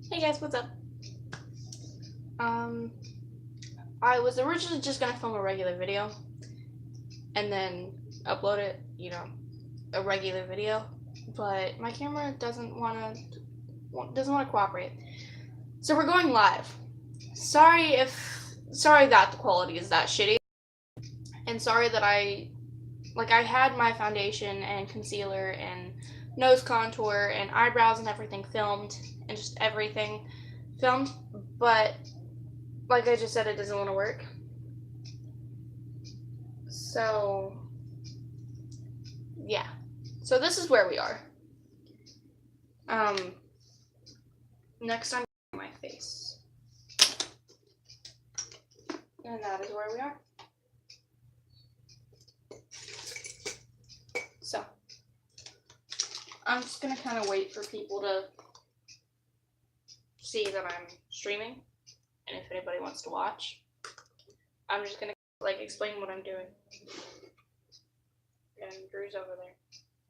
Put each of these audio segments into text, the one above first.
Hey guys, what's up? I was originally just gonna film a regular video and then upload it, a regular video, but my camera doesn't wanna cooperate. So we're going live. Sorry that the quality is that shitty, and sorry that I had my foundation and concealer and nose contour and eyebrows and everything filmed and just everything filmed, but like I just said, it doesn't want to work. So, yeah. So this is where we are. Next I'm my face. And that is where we are. So, I'm just gonna kind of wait for people to see that I'm streaming. And if anybody wants to watch, I'm just gonna explain what I'm doing. And Drew's over there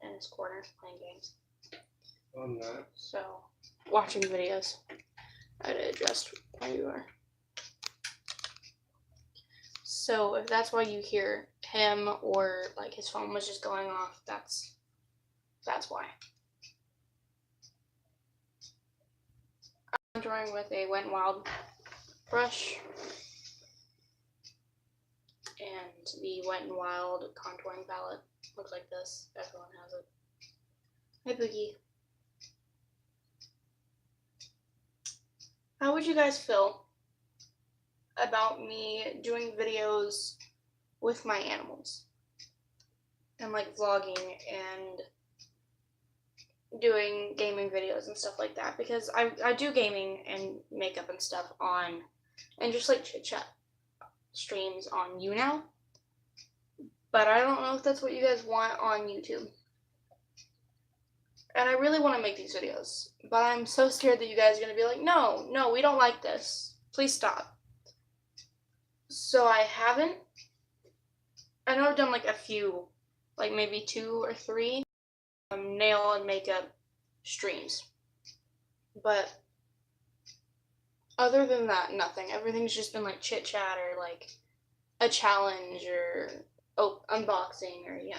in his corner playing games. I'm not. So, watching videos. I had to adjust where you are. So if that's why you hear him or his phone was just going off, that's why. I'm drawing with a Wet n Wild brush and the Wet n Wild contouring palette looks like this. Everyone has it. Hi Boogie. How would you guys feel about me doing videos with my animals and vlogging and doing gaming videos and stuff like that? Because I do gaming and makeup and stuff on, and just chit chat streams on YouNow, but I don't know if that's what you guys want on YouTube. And I really want to make these videos, but I'm so scared that you guys are going to be like, no, we don't like this. Please stop. So I haven't. I know I've done a few, maybe 2 or 3 nail and makeup streams. But other than that, nothing. Everything's just been chit chat or a challenge or unboxing or yeah.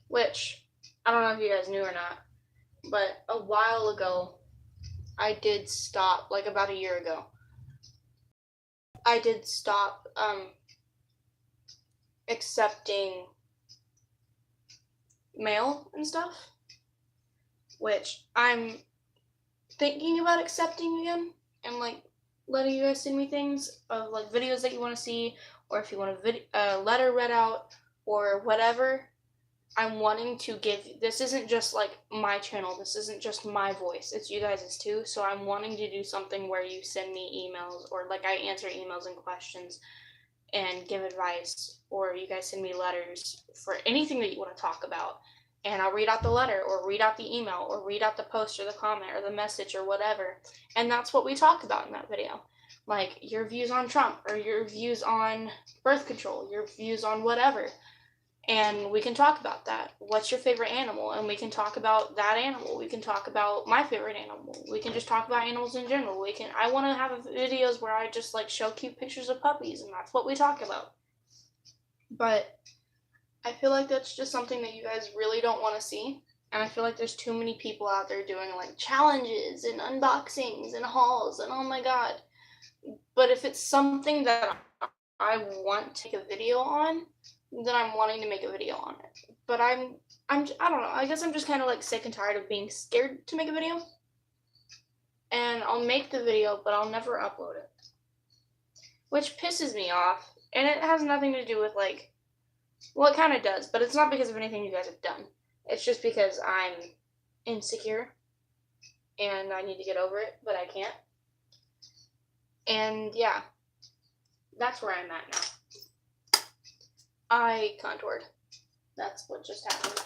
Which, I don't know if you guys knew or not, but a while ago, I did stop, about a year ago, I did stop accepting mail and stuff, which I'm thinking about accepting again and letting you guys send me things of videos that you want to see, or if you want a letter read out or whatever. I'm wanting to give, this isn't just my channel, this isn't just my voice, it's you guys' too, so I'm wanting to do something where you send me emails, or I answer emails and questions and give advice, or you guys send me letters for anything that you want to talk about, and I'll read out the letter, or read out the email, or read out the post, or the comment, or the message, or whatever, and that's what we talk about in that video. Your views on Trump, or your views on birth control, your views on whatever. And we can talk about that. What's your favorite animal? And we can talk about that animal. We can talk about my favorite animal. We can just talk about animals in general. I want to have videos where I just show cute pictures of puppies, and that's what we talk about. But I feel like that's just something that you guys really don't want to see. And I feel like there's too many people out there doing challenges and unboxings and hauls, and oh my god. But if it's something that I want to make a video on, then I'm wanting to make a video on it. But I don't know, I guess I'm just kind of sick and tired of being scared to make a video. And I'll make the video, but I'll never upload it. Which pisses me off. And it has nothing to do with well, it kind of does, but it's not because of anything you guys have done. It's just because I'm insecure and I need to get over it, but I can't. And yeah, that's where I'm at now. I contoured. That's what just happened.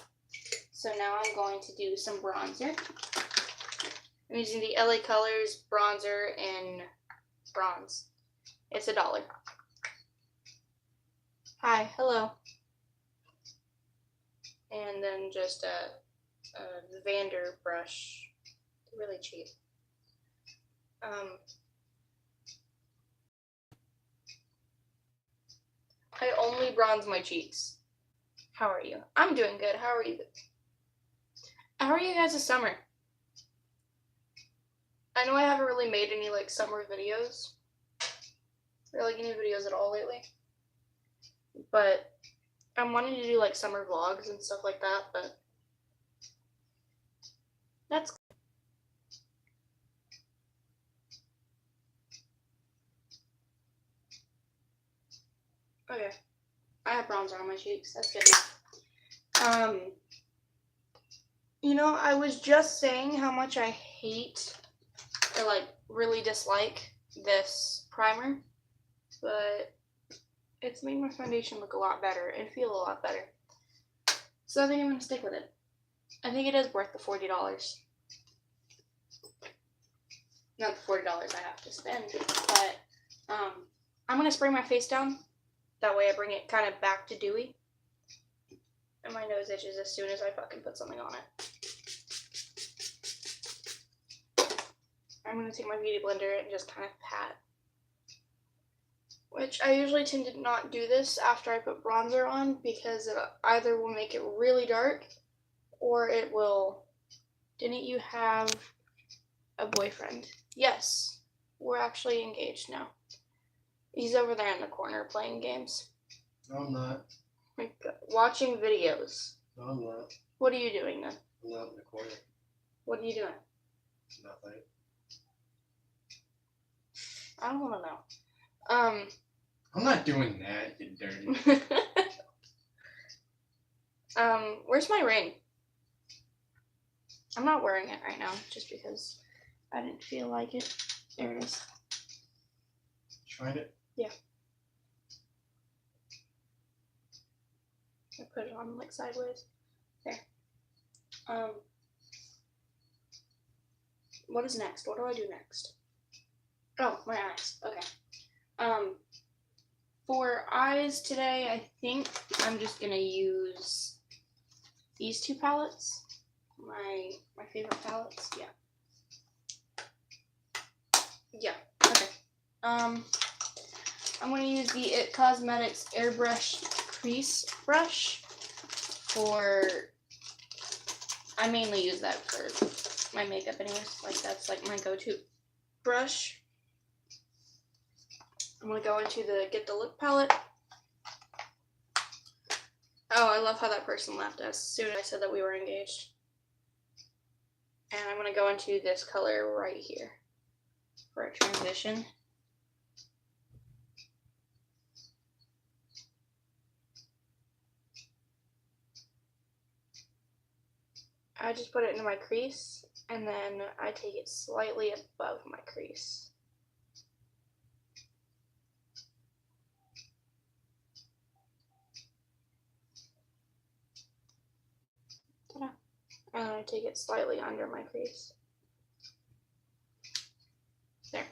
So now I'm going to do some bronzer. I'm using the LA Colors bronzer in bronze. It's $1. Hi, hello. And then just a Vander brush They're really cheap. I only bronze my cheeks. How are you? I'm doing good. How are you? How are you guys this summer? I know I haven't really made any like summer videos or like any videos at all lately, but I'm wanting to do like summer vlogs and stuff like that, but that's okay. I have bronzer on my cheeks. That's good. You know, I was just saying how much I hate or like really dislike this primer, but it's made my foundation look a lot better and feel a lot better. So I think I'm gonna stick with it. I think it is worth the $40. Not the $40 I have to spend, but I'm gonna spray my face down. That way I bring it kind of back to dewy. And my nose itches as soon as I fucking put something on it. I'm gonna take my beauty blender and just kind of pat. Which I usually tend to not do this after I put bronzer on because it either will make it really dark or it will... Didn't you have a boyfriend? Yes, we're actually engaged now. He's over there in the corner playing games. No, I'm not. Watching videos. No, I'm not. What are you doing then? I'm not in the corner. What are you doing? Nothing. I don't want to know. I'm not doing that, you dirty. Where's my ring? I'm not wearing it right now just because I didn't feel like it. There it is. Tried it? Yeah. I put it on like sideways. There. What is next? What do I do next? Oh, my eyes. Okay. For eyes today, I think I'm just gonna use these two palettes. My favorite palettes. Yeah. Yeah. Okay. I'm gonna use the IT Cosmetics Airbrush Crease Brush for. I mainly use that for my makeup, anyways. Like that's like my go-to brush. I'm gonna go into the Get the Look palette. Oh, I love how that person laughed as soon as I said that we were engaged. And I'm gonna go into this color right here for a transition. I just put it into my crease, and then I take it slightly above my crease. Ta-da. And I take it slightly under my crease. There.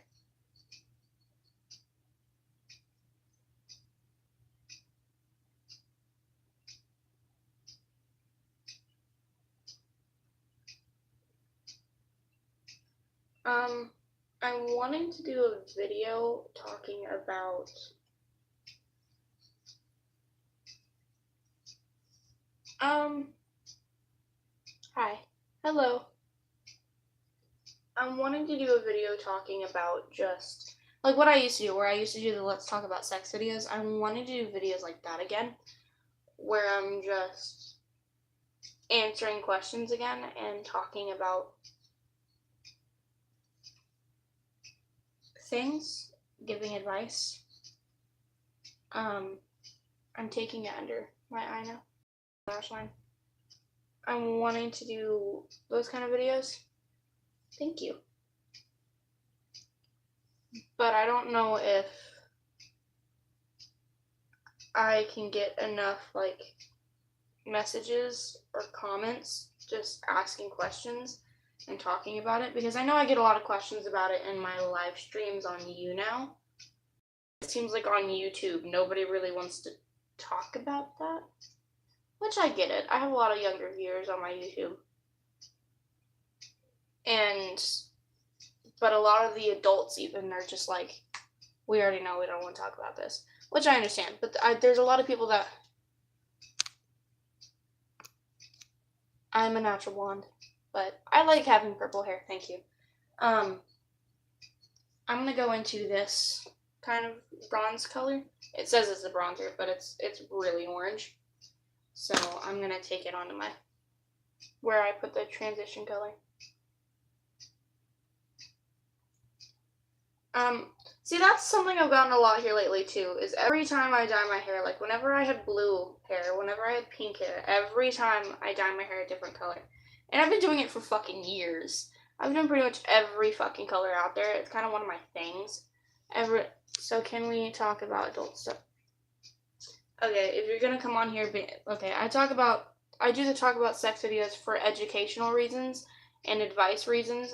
I'm wanting to do a video talking about hi. Hello. I'm wanting to do a video talking about just like what I used to do, where I used to do the Let's Talk About Sex videos. I'm wanting to do videos like that again, where I'm just answering questions again and talking about things, giving advice. I'm taking it under my eye now. Lash line. I'm wanting to do those kind of videos. Thank you. But I don't know if I can get enough like messages or comments just asking questions and talking about it, because I know I get a lot of questions about it in my live streams on YouNow. It seems like on YouTube nobody really wants to talk about that, which I get it. I have a lot of younger viewers on my YouTube, But a lot of the adults even are just like, we already know, we don't want to talk about this, which I understand. But there's a lot of people that, I'm a natural blonde, but I like having purple hair. Thank you. I'm gonna go into this kind of bronze color. It says it's a bronzer, but it's really orange. So I'm gonna take it onto my, where I put the transition color. See, that's something I've gotten a lot here lately too, is every time I dye my hair, like whenever I had blue hair, whenever I had pink hair, every time I dye my hair a different color. And I've been doing it for fucking years. I've done pretty much every fucking color out there. It's kind of one of my things. So can we talk about adult stuff? Okay, if you're gonna come on here, okay, I do the talk about sex videos for educational reasons and advice reasons,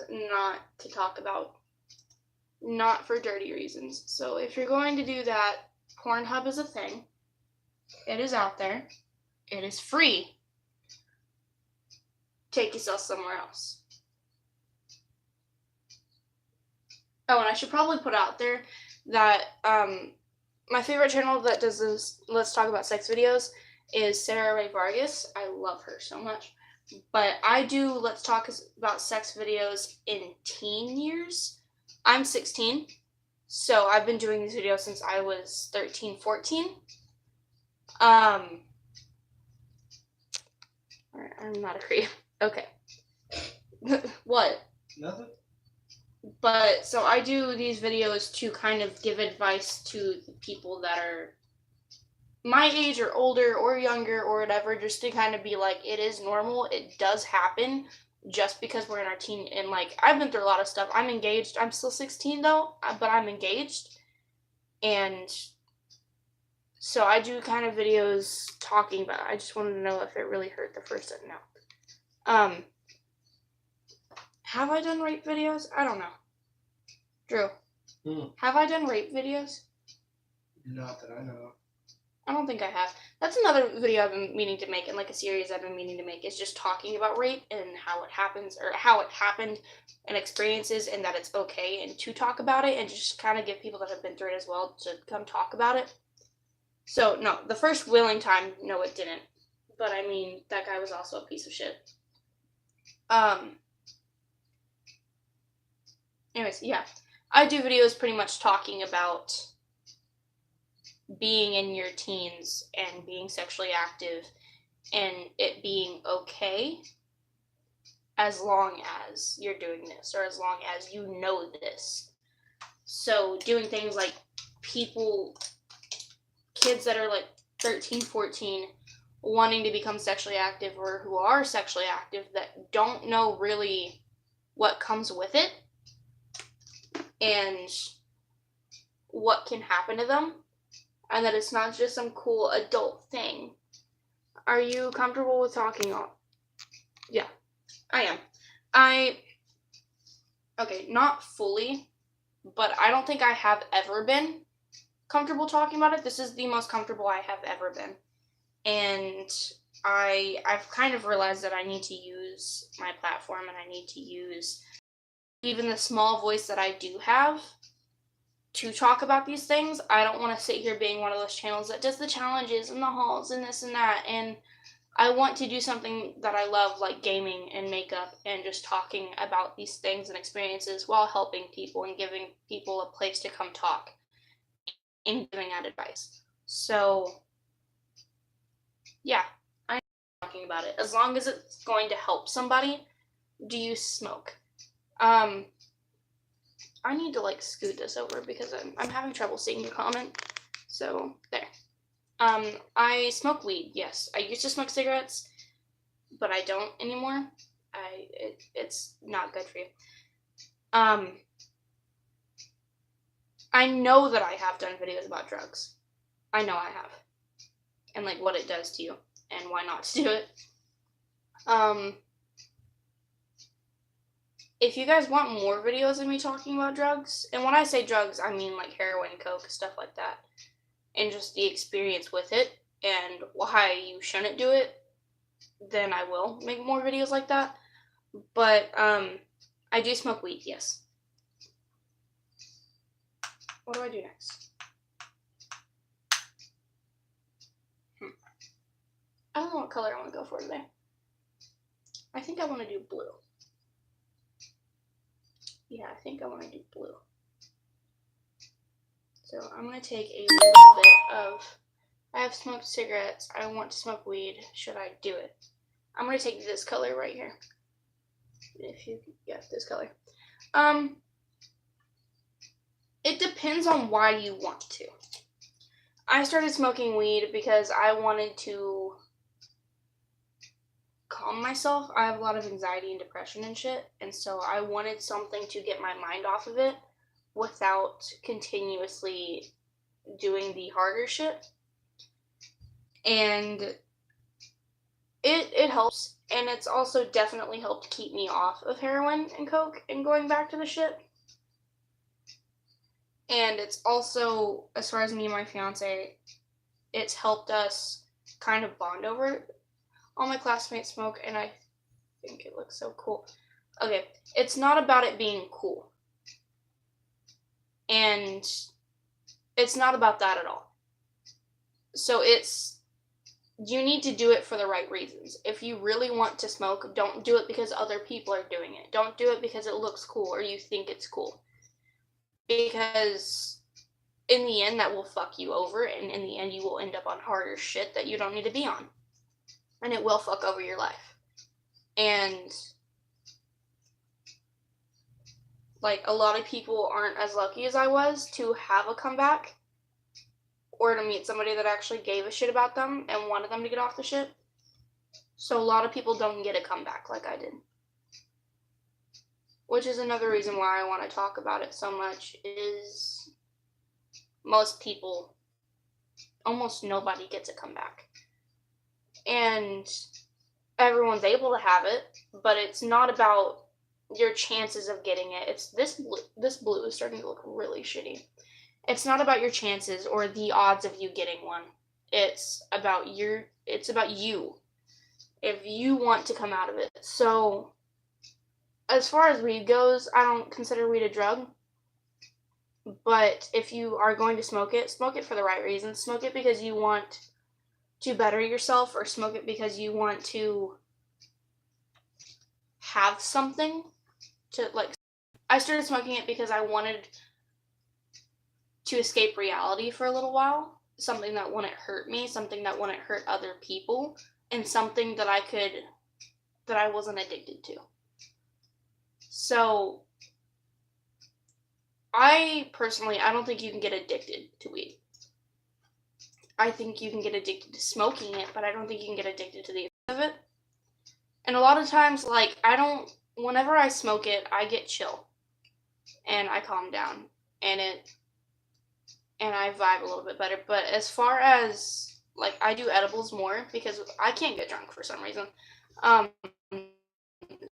not for dirty reasons. So if you're going to do that, Pornhub is a thing. It is out there. It is free. Take yourself somewhere else. Oh, and I should probably put out there that my favorite channel that does this Let's Talk About Sex videos is Sarah Ray Vargas. I love her so much. But I do Let's Talk About Sex videos in teen years. I'm 16, so I've been doing these videos since I was 13, 14. I'm not a creep. Okay. What? Nothing. But, so I do these videos to kind of give advice to the people that are my age or older or younger or whatever, just to kind of be like, it is normal, it does happen. Just because we're in our teen, and like I've been through a lot of stuff. I'm engaged. I'm still 16 though, but I'm engaged, and so I do kind of videos talking about it. I just wanted to know if it really hurt the first time. No. Have I done rape videos? I don't know. Drew, have I done rape videos? Not that I know of. I don't think I have. That's another video I've been meaning to make, and like a series I've been meaning to make, is just talking about rape and how it happens, or how it happened, and experiences, and that it's okay, and to talk about it, and just kind of give people that have been through it as well to come talk about it. So, no, the first willing time, no, it didn't. But I mean, that guy was also a piece of shit. Anyways, yeah. I do videos pretty much talking about being in your teens and being sexually active and it being okay as long as you're doing this, or as long as you know this. So doing things like kids that are like 13, 14, wanting to become sexually active, or who are sexually active that don't know really what comes with it and what can happen to them, and that it's not just some cool adult thing. Are you comfortable with talking on? Yeah, I am. Okay, not fully, but I don't think I have ever been comfortable talking about it. This is the most comfortable I have ever been. And I've kind of realized that I need to use my platform, and I need to use even the small voice that I do have to talk about these things. I don't want to sit here being one of those channels that does the challenges and the hauls and this and that. And I want to do something that I love, like gaming and makeup, and just talking about these things and experiences while helping people and giving people a place to come talk and giving out advice. So, yeah, I'm talking about it. As long as it's going to help somebody. Do you smoke? I need to like scoot this over because I'm having trouble seeing your comment. So there. I smoke weed. Yes, I used to smoke cigarettes, but I don't anymore. It's not good for you. I know that I have done videos about drugs. I know I have, and like what it does to you and why not to do it. If you guys want more videos of me talking about drugs, and when I say drugs, I mean like heroin, coke, stuff like that, and just the experience with it and why you shouldn't do it, then I will make more videos like that. But I I do smoke weed, yes. What do I do next? I don't know what color I want to go for today. I think I want to do blue. Yeah, I think I want to do blue. So I'm going to take a little bit of, I have smoked cigarettes, I want to smoke weed, should I do it? I'm going to take this color right here. This color. It depends on why you want to. I started smoking weed because I wanted to calm myself. I have a lot of anxiety and depression and shit, and so I wanted something to get my mind off of it without continuously doing the harder shit. And it helps, and it's also definitely helped keep me off of heroin and coke and going back to the shit. And it's also, as far as me and my fiance, it's helped us kind of bond over it. All my classmates smoke, and I think it looks so cool. Okay, it's not about it being cool. And it's not about that at all. So you need to do it for the right reasons. If you really want to smoke, don't do it because other people are doing it. Don't do it because it looks cool or you think it's cool. Because in the end, that will fuck you over, and in the end, you will end up on harder shit that you don't need to be on. And it will fuck over your life. And like, a lot of people aren't as lucky as I was to have a comeback or to meet somebody that actually gave a shit about them and wanted them to get off the shit. So a lot of people don't get a comeback like I did. Which is another reason why I want to talk about it so much, is most people, almost nobody gets a comeback. And everyone's able to have it, but it's not about your chances of getting it. It's this blue is starting to look really shitty. It's not about your chances or the odds of you getting one. It's about you. If you want to come out of it. So, as far as weed goes, I don't consider weed a drug. But if you are going to smoke it for the right reasons. Smoke it because you want to better yourself, or smoke it because you want to have something to, like, I started smoking it because I wanted to escape reality for a little while. Something that wouldn't hurt me, something that wouldn't hurt other people, and something that I wasn't addicted to. So, I don't think you can get addicted to weed. I think you can get addicted to smoking it, but I don't think you can get addicted to the effect of it. And a lot of times, like, whenever I smoke it, I get chill. And I calm down. And I vibe a little bit better. But as far as, like, I do edibles more because I can't get drunk for some reason.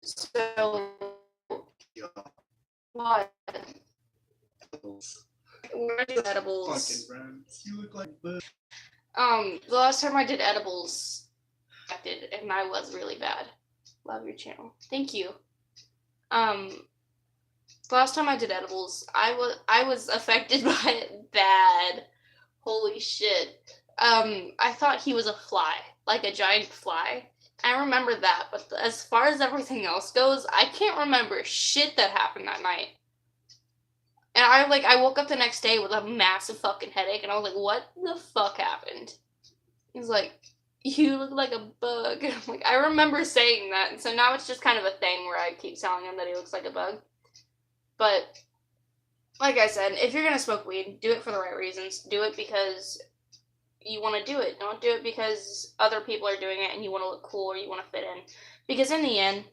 So, what? When I do edibles, Fucking friends. You look like the the last time I did edibles, and I was really bad. Love your channel. Thank you. The last time I did edibles, I was affected by it bad. Holy shit. I thought he was a fly, like a giant fly. I remember that, but as far as everything else goes, I can't remember shit that happened that night. And I woke up the next day with a massive fucking headache, and I was like, what the fuck happened? He's like, you look like a bug. And I'm like, I remember saying that, and so now it's just kind of a thing where I keep telling him that he looks like a bug. But, like I said, if you're gonna smoke weed, do it for the right reasons. Do it because you want to do it. Don't do it because other people are doing it and you want to look cool or you want to fit in. Because in the end,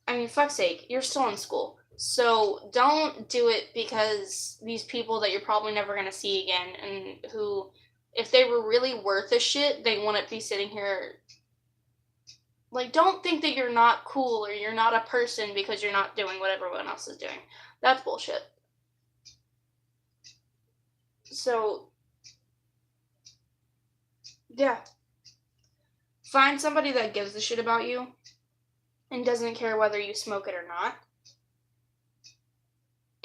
I mean, fuck's sake, you're still in school. So don't do it because these people that you're probably never going to see again, and who, if they were really worth a shit, they wouldn't be sitting here. Like, don't think that you're not cool or you're not a person because you're not doing what everyone else is doing. That's bullshit. So, yeah. Find somebody that gives a shit about you and doesn't care whether you smoke it or not.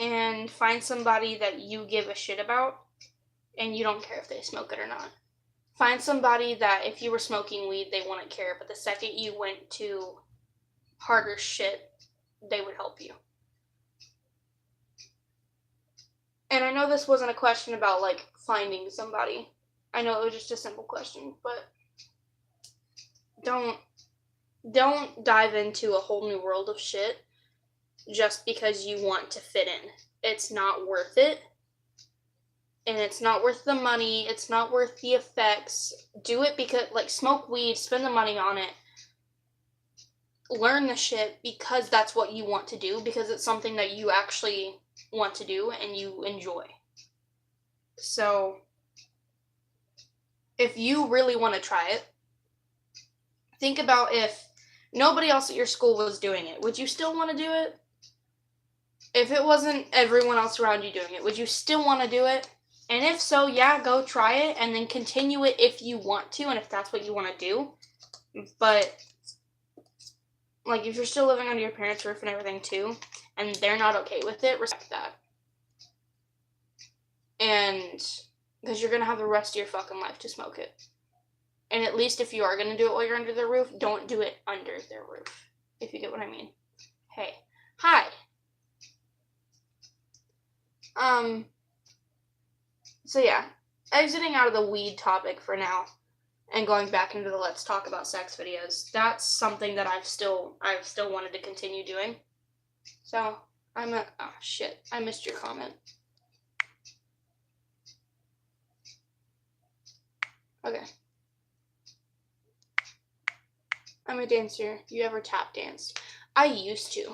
and find somebody that you give a shit about and you don't care if they smoke it or not. Find somebody that if you were smoking weed, they wouldn't care, but the second you went to harder shit, they would help you. And I know this wasn't a question about, like, finding somebody. I know it was just a simple question, but don't dive into a whole new world of shit just because you want to fit in. It's not worth it. And it's not worth the money. It's not worth the effects. Do it because, like, smoke weed, spend the money on it. Learn the shit because that's what you want to do, because it's something that you actually want to do and you enjoy. So, if you really want to try it, think about if nobody else at your school was doing it, would you still want to do it? If it wasn't everyone else around you doing it, would you still want to do it? And if so, yeah, go try it and then continue it if you want to and if that's what you want to do. But, like, if you're still living under your parents' roof and everything too, and they're not okay with it, respect that. And, because you're going to have the rest of your fucking life to smoke it. And at least if you are going to do it while you're under their roof, don't do it under their roof. If you get what I mean. Hey. Hi. So yeah, exiting out of the weed topic for now and going back into the let's talk about sex videos. That's something that I've still wanted to continue doing. So, oh shit, I missed your comment. Okay. I'm a dancer. You ever tap danced? I used to.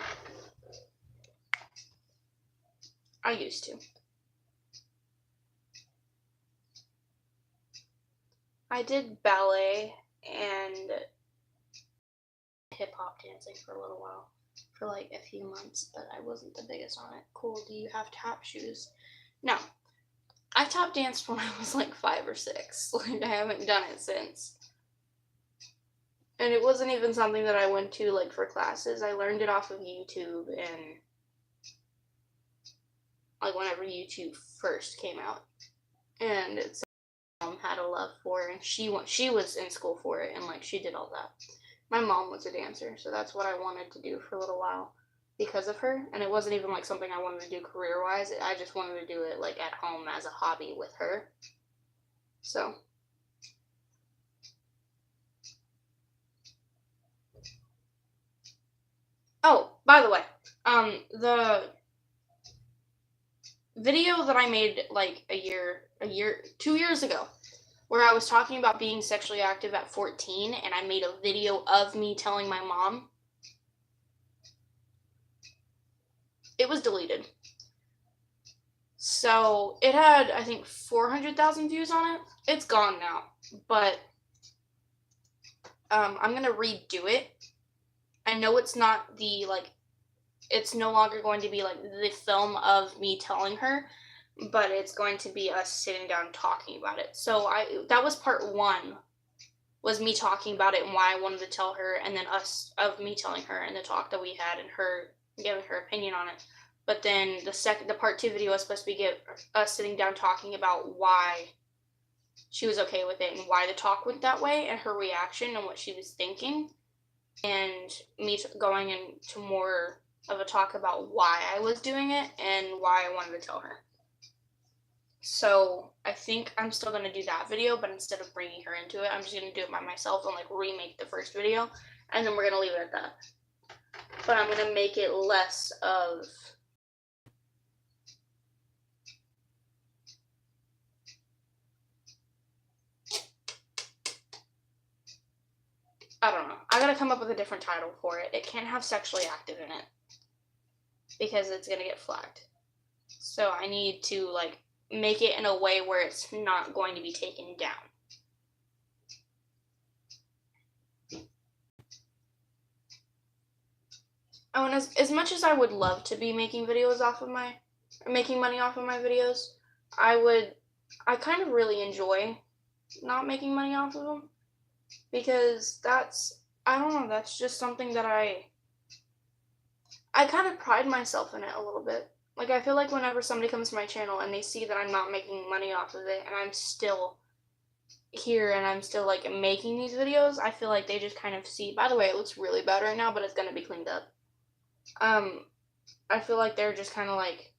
I did ballet and hip-hop dancing for a little while. For like a few months, but I wasn't the biggest on it. Cool, do you have tap shoes? No. I tap danced when I was like 5 or 6. Like, I haven't done it since. And it wasn't even something that I went to, like, for classes. I learned it off of YouTube and, like, whenever YouTube first came out. And it's my mom had a love for it, and she was in school for it, and, like, she did all that. My mom was a dancer, so that's what I wanted to do for a little while because of her. And it wasn't even, like, something I wanted to do career-wise. I just wanted to do it, like, at home as a hobby with her. So... Oh, by the way, the video that I made like 2 years ago, where I was talking about being sexually active at 14, and I made a video of me telling my mom, it was deleted. So it had, I think, 400,000 views on it. It's gone now, but I'm gonna redo it. I know it's not the, like, it's no longer going to be, like, the film of me telling her, but it's going to be us sitting down talking about it. So that was part 1, was me talking about it and why I wanted to tell her, and then me telling her and the talk that we had and her giving her opinion on it. But then the part 2 video was supposed to be us sitting down talking about why she was okay with it and why the talk went that way and her reaction and what she was thinking. And me going into more of a talk about why I was doing it and why I wanted to tell her. So I think I'm still going to do that video, but instead of bringing her into it, I'm just going to do it by myself and, like, remake the first video, and then we're going to leave it at that. But I'm going to make it less of... I don't know. I gotta come up with a different title for it. It can't have sexually active in it, because it's gonna get flagged. So I need to, like, make it in a way where it's not going to be taken down. Oh, and as much as I would love to be making videos making money off of my videos, I kind of really enjoy not making money off of them, because I don't know, that's just something that I kind of pride myself in it a little bit. Like, I feel like whenever somebody comes to my channel and they see that I'm not making money off of it and I'm still here and I'm still, like, making these videos, I feel like they just kind of see, by the way, it looks really bad right now, but it's gonna be cleaned up. I feel like they're just kind of like,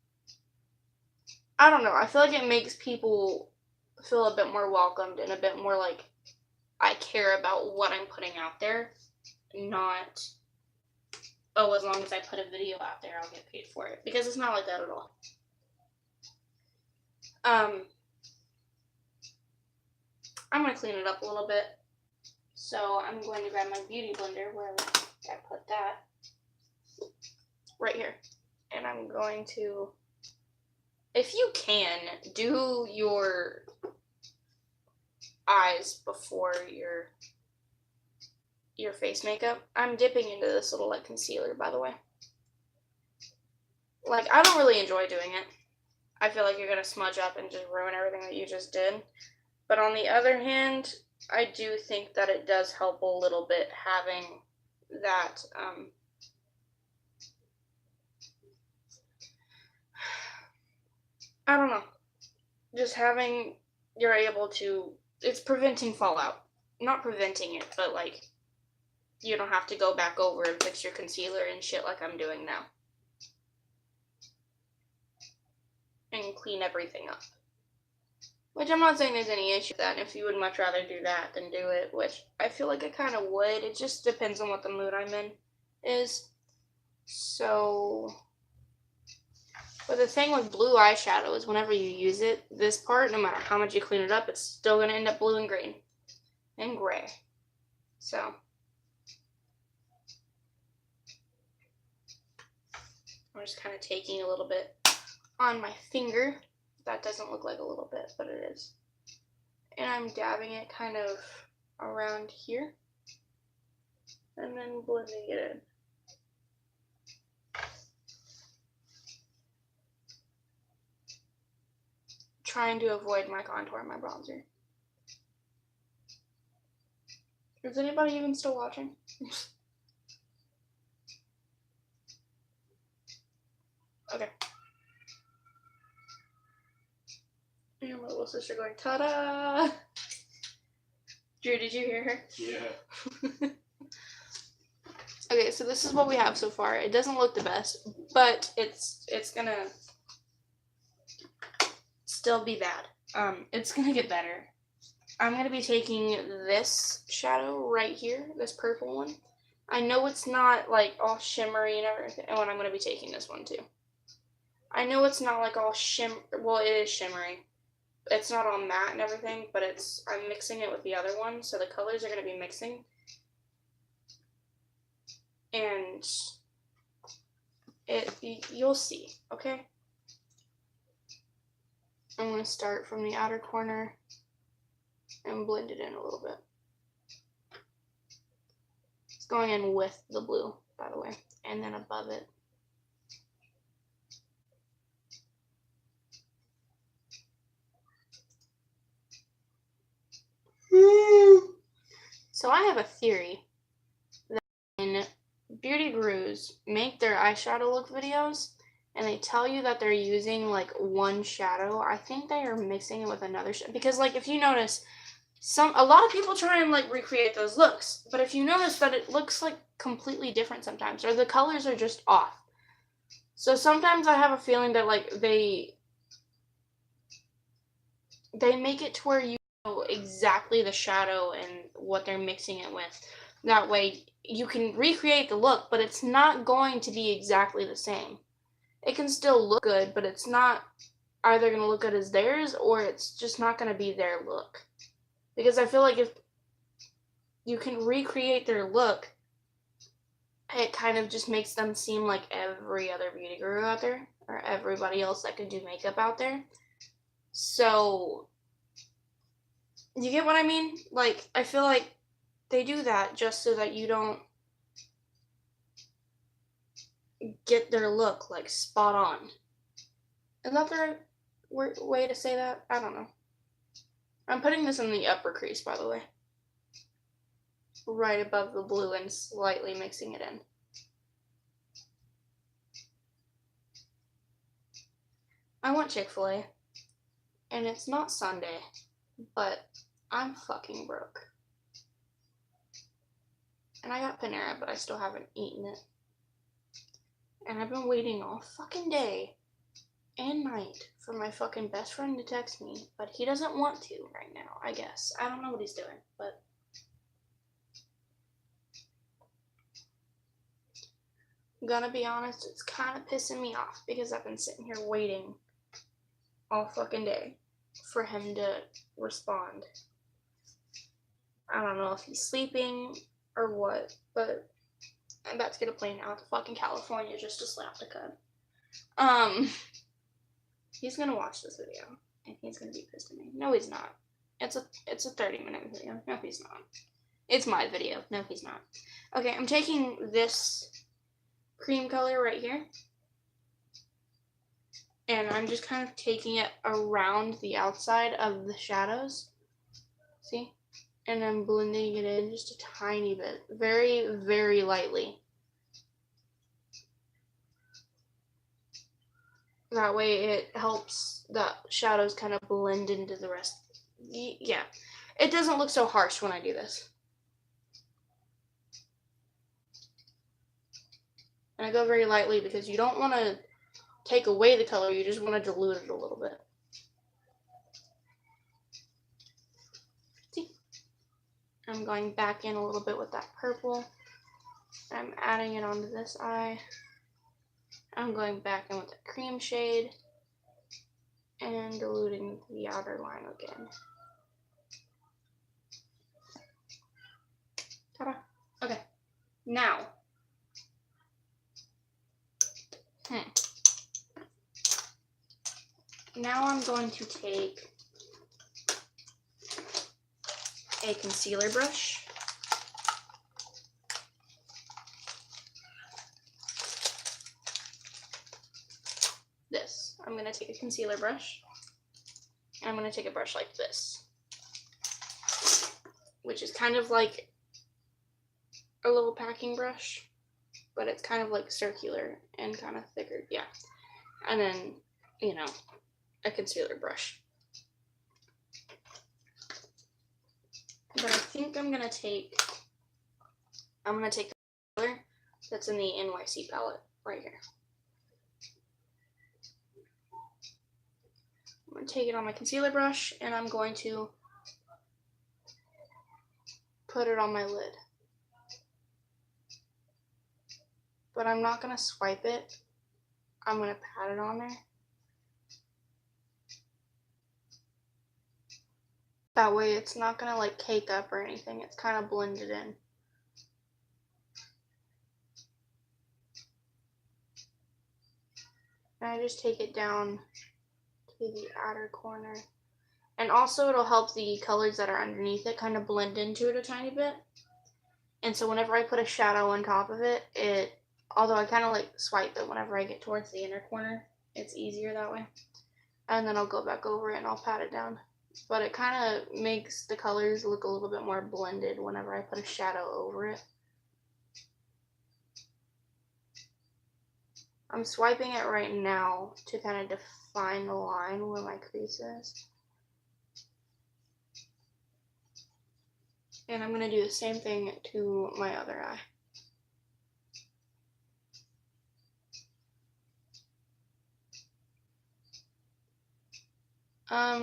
I don't know, I feel like it makes people feel a bit more welcomed and a bit more like I care about what I'm putting out there, not, oh, as long as I put a video out there, I'll get paid for it, because it's not like that at all. I'm going to clean it up a little bit, so I'm going to grab my beauty blender, where I put that, right here, and I'm going to, if you can, do your eyes before your face makeup. I'm dipping into this little, like, concealer, by the way. Like, I don't really enjoy doing it. I feel like you're going to smudge up and just ruin everything that you just did. But on the other hand, I do think that it does help a little bit having that, I don't know, just having, you're able to, it's preventing fallout. Not preventing it, but, like, you don't have to go back over and fix your concealer and shit like I'm doing now. And clean everything up. Which I'm not saying there's any issue with that. If you would much rather do that than do it, which I feel like I kind of would. It just depends on what the mood I'm in is. So, but the thing with blue eyeshadow is whenever you use it, this part, no matter how much you clean it up, it's still going to end up blue and green. And gray. So, I'm just kind of taking a little bit on my finger. That doesn't look like a little bit, but it is. And I'm dabbing it kind of around here. And then blending it in. Trying to avoid my contour and my bronzer. Is anybody even still watching? Okay. And my little sister going, ta-da! Drew, did you hear her? Yeah. Okay, so this is what we have so far. It doesn't look the best, but it's gonna still be bad. It's gonna get better. I'm gonna be taking this shadow right here, this purple one. I know it's not like all shimmery and everything. Oh, and I'm gonna be taking this one too. I know it's not like all well, it is shimmery. It's not all matte and everything, but I'm mixing it with the other one, so the colors are gonna be mixing. And you'll see, okay? I'm gonna start from the outer corner and blend it in a little bit. It's going in with the blue, by the way, and then above it. So I have a theory that when beauty gurus make their eyeshadow look videos and they tell you that they're using like one shadow, I think they are mixing it with another shadow. Because, like, if you notice, a lot of people try and like recreate those looks, but if you notice that it looks like completely different sometimes, or the colors are just off. So sometimes I have a feeling that like they make it to where you know exactly the shadow and what they're mixing it with. That way you can recreate the look, but it's not going to be exactly the same. It can still look good, but it's not either going to look good as theirs, or it's just not going to be their look. Because I feel like if you can recreate their look, it kind of just makes them seem like every other beauty guru out there, or everybody else that could do makeup out there. So, you get what I mean? Like, I feel like they do that just so that you don't get their look, like, spot on. Is that the right way to say that? I don't know. I'm putting this in the upper crease, by the way. Right above the blue and slightly mixing it in. I want Chick-fil-A, and it's not Sunday, but I'm fucking broke. And I got Panera, but I still haven't eaten it. And I've been waiting all fucking day and night for my fucking best friend to text me, but he doesn't want to right now, I guess. I don't know what he's doing, but I'm gonna be honest, it's kind of pissing me off because I've been sitting here waiting all fucking day for him to respond. I don't know if he's sleeping or what, but I'm about to get a plane out to fucking California just to slap the cud. He's gonna watch this video and he's gonna be pissed at me. No, he's not. It's a 30-minute video. No, he's not. It's my video. No, he's not. Okay, I'm taking this cream color right here, and I'm just kind of taking it around the outside of the shadows. See? And I'm blending it in just a tiny bit. Very, very lightly. That way it helps the shadows kind of blend into the rest. Yeah. It doesn't look so harsh when I do this. And I go very lightly because you don't want to take away the color, you just want to dilute it a little bit. See? I'm going back in a little bit with that purple. I'm adding it onto this eye. I'm going back in with the cream shade and diluting the outer line again. Ta-da. Okay. Now. Now I'm going to take a concealer brush. I'm going to take a concealer brush. And I'm going to take a brush like this, which is kind of like a little packing brush, but it's kind of like circular and kind of thicker. Yeah. And then, you know, a concealer brush. But I think I'm going to take the color that's in the NYC palette right here. I'm going to take it on my concealer brush and I'm going to put it on my lid. But I'm not going to swipe it. I'm going to pat it on there. That way it's not going to like cake up or anything. It's kind of blended in. And I just take it down to the outer corner. And also it'll help the colors that are underneath it kind of blend into it a tiny bit. And so whenever I put a shadow on top of it, although I kind of like swipe it whenever I get towards the inner corner, it's easier that way. And then I'll go back over it and I'll pat it down. But it kind of makes the colors look a little bit more blended whenever I put a shadow over it. I'm swiping it right now to kind of define the line where my crease is. And I'm going to do the same thing to my other eye.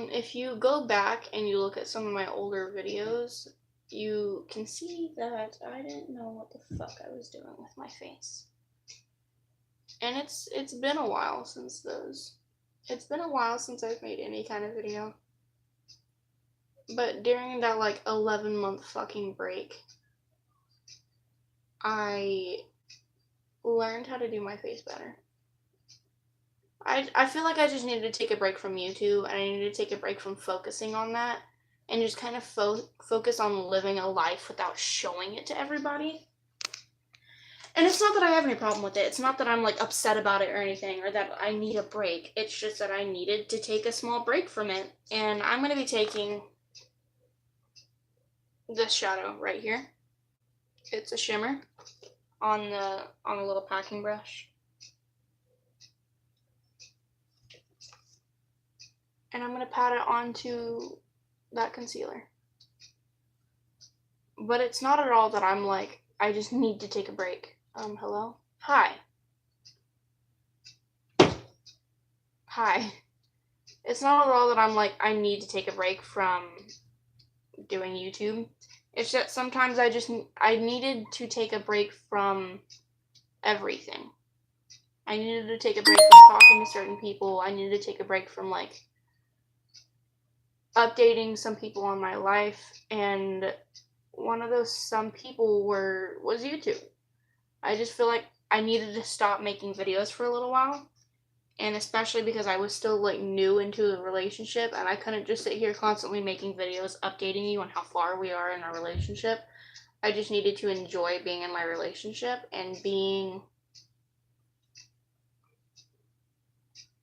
If you go back and you look at some of my older videos, you can see that I didn't know what the fuck I was doing with my face. And it's been a while since those. It's been a while since I've made any kind of video. But during that like 11-month fucking break, I learned how to do my face better. I feel like I just needed to take a break from YouTube, and I needed to take a break from focusing on that, and just kind of focus on living a life without showing it to everybody. And it's not that I have any problem with it. It's not that I'm like upset about it or anything, or that I need a break. It's just that I needed to take a small break from it. And I'm going to be taking this shadow right here. It's a shimmer on a little packing brush. and I'm gonna pat it onto that concealer. But it's not at all that I'm like, I just need to take a break. Hello? Hi. Hi. It's not at all that I'm like, I need to take a break from doing YouTube. It's just sometimes I needed to take a break from everything. I needed to take a break from talking to certain people. I needed to take a break from like updating some people on my life, and one of those some people was YouTube. I just feel like I needed to stop making videos for a little while, and especially because I was still like new into a relationship, and I couldn't just sit here constantly making videos updating you on how far we are in our relationship. I just needed to enjoy being in my relationship and being,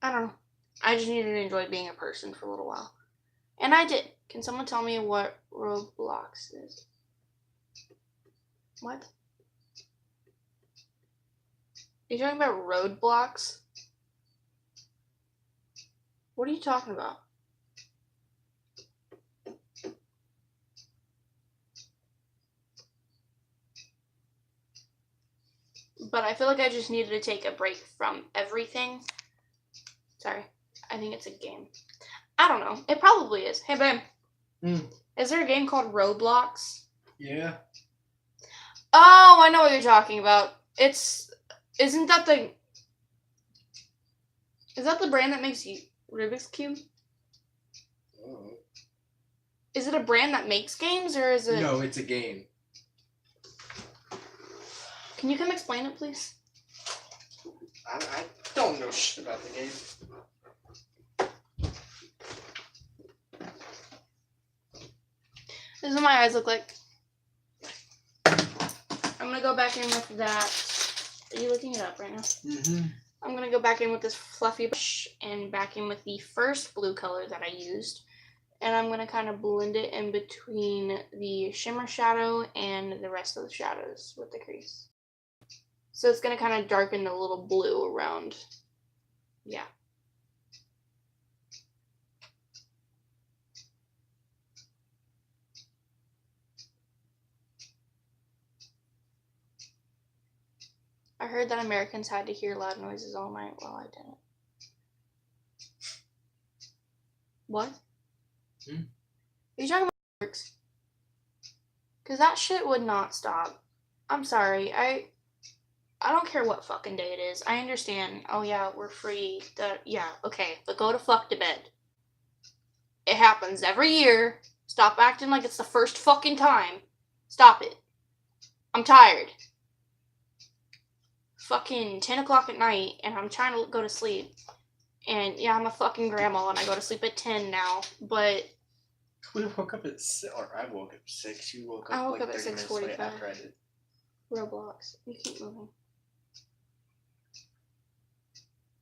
I don't know, I just needed to enjoy being a person for a little while. And I did. Can someone tell me what Roblox is? What? Are you talking about roadblocks? What are you talking about? But I feel like I just needed to take a break from everything. Sorry. I think it's a game. I don't know. It probably is. Hey, babe. Is there a game called Roblox? Yeah. Oh, I know what you're talking about. Isn't that the... Is that the brand that makes Rubik's Cube? Oh. Is it a brand that makes games, or is it... No, it's a game. Can you come explain it, please? I don't know shit about the game. This is what my eyes look like. I'm gonna go back in with that. Are you looking it up right now? Mm-hmm. I'm gonna go back in with this fluffy brush and back in with the first blue color that I used. And I'm gonna kind of blend it in between the shimmer shadow and the rest of the shadows with the crease. So it's gonna kind of darken the little blue around. Yeah. I heard that Americans had to hear loud noises all night. Well, I didn't. What? Hmm? Are you talking about fireworks? Because that shit would not stop. I'm sorry. I don't care what fucking day it is. I understand. Oh yeah, we're free. Yeah, okay. But go to fuck to bed. It happens every year. Stop acting like it's the first fucking time. Stop it. I'm tired. Fucking 10 o'clock at night, and I'm trying to go to sleep. And yeah, I'm a fucking grandma, and I go to sleep at 10 now, but... We woke up at 6, or I woke up at 6. You woke up I woke like up at 30 minutes late 6:45. after I did. Roblox. You keep moving.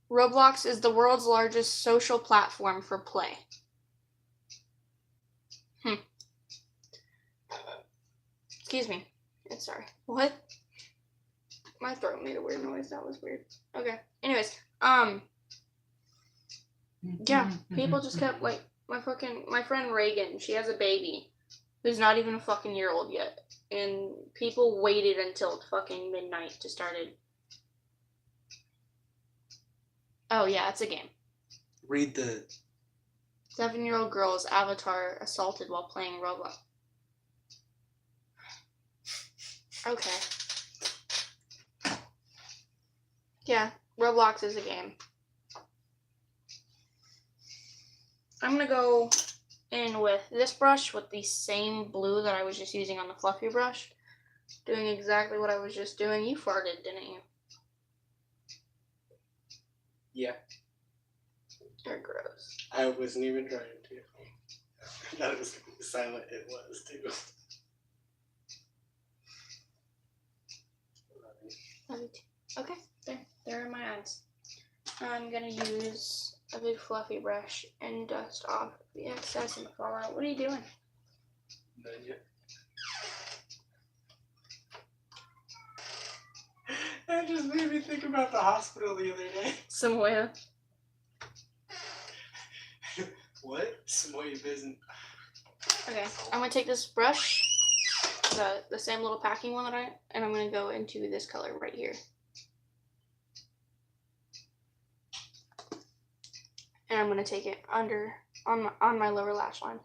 Roblox is the world's largest social platform for play. Excuse me. Sorry. What? My throat made a weird noise. That was weird. Okay. Anyways, yeah, people just kept, like, my friend Reagan, she has a baby who's not even a fucking year old yet. And people waited until fucking midnight to start it. Oh, yeah, it's a game. Read the... 7-year-old girl's avatar assaulted while playing Roblox. Okay. Yeah, Roblox is a game. I'm gonna go in with this brush with the same blue that I was just using on the fluffy brush. Doing exactly what I was just doing. You farted, didn't you? Yeah. You're gross. I wasn't even trying to. I thought it was completely silent. It was, too. Okay, there are my eyes. I'm gonna use a big fluffy brush and dust off the excess and fallout. What are you doing? None yet. That just made me think about the hospital the other day. Samoya. What? Smoy business. Okay, I'm gonna take this brush, the same little packing one and I'm gonna go into this color right here. And I'm gonna take it under on my lower lash line.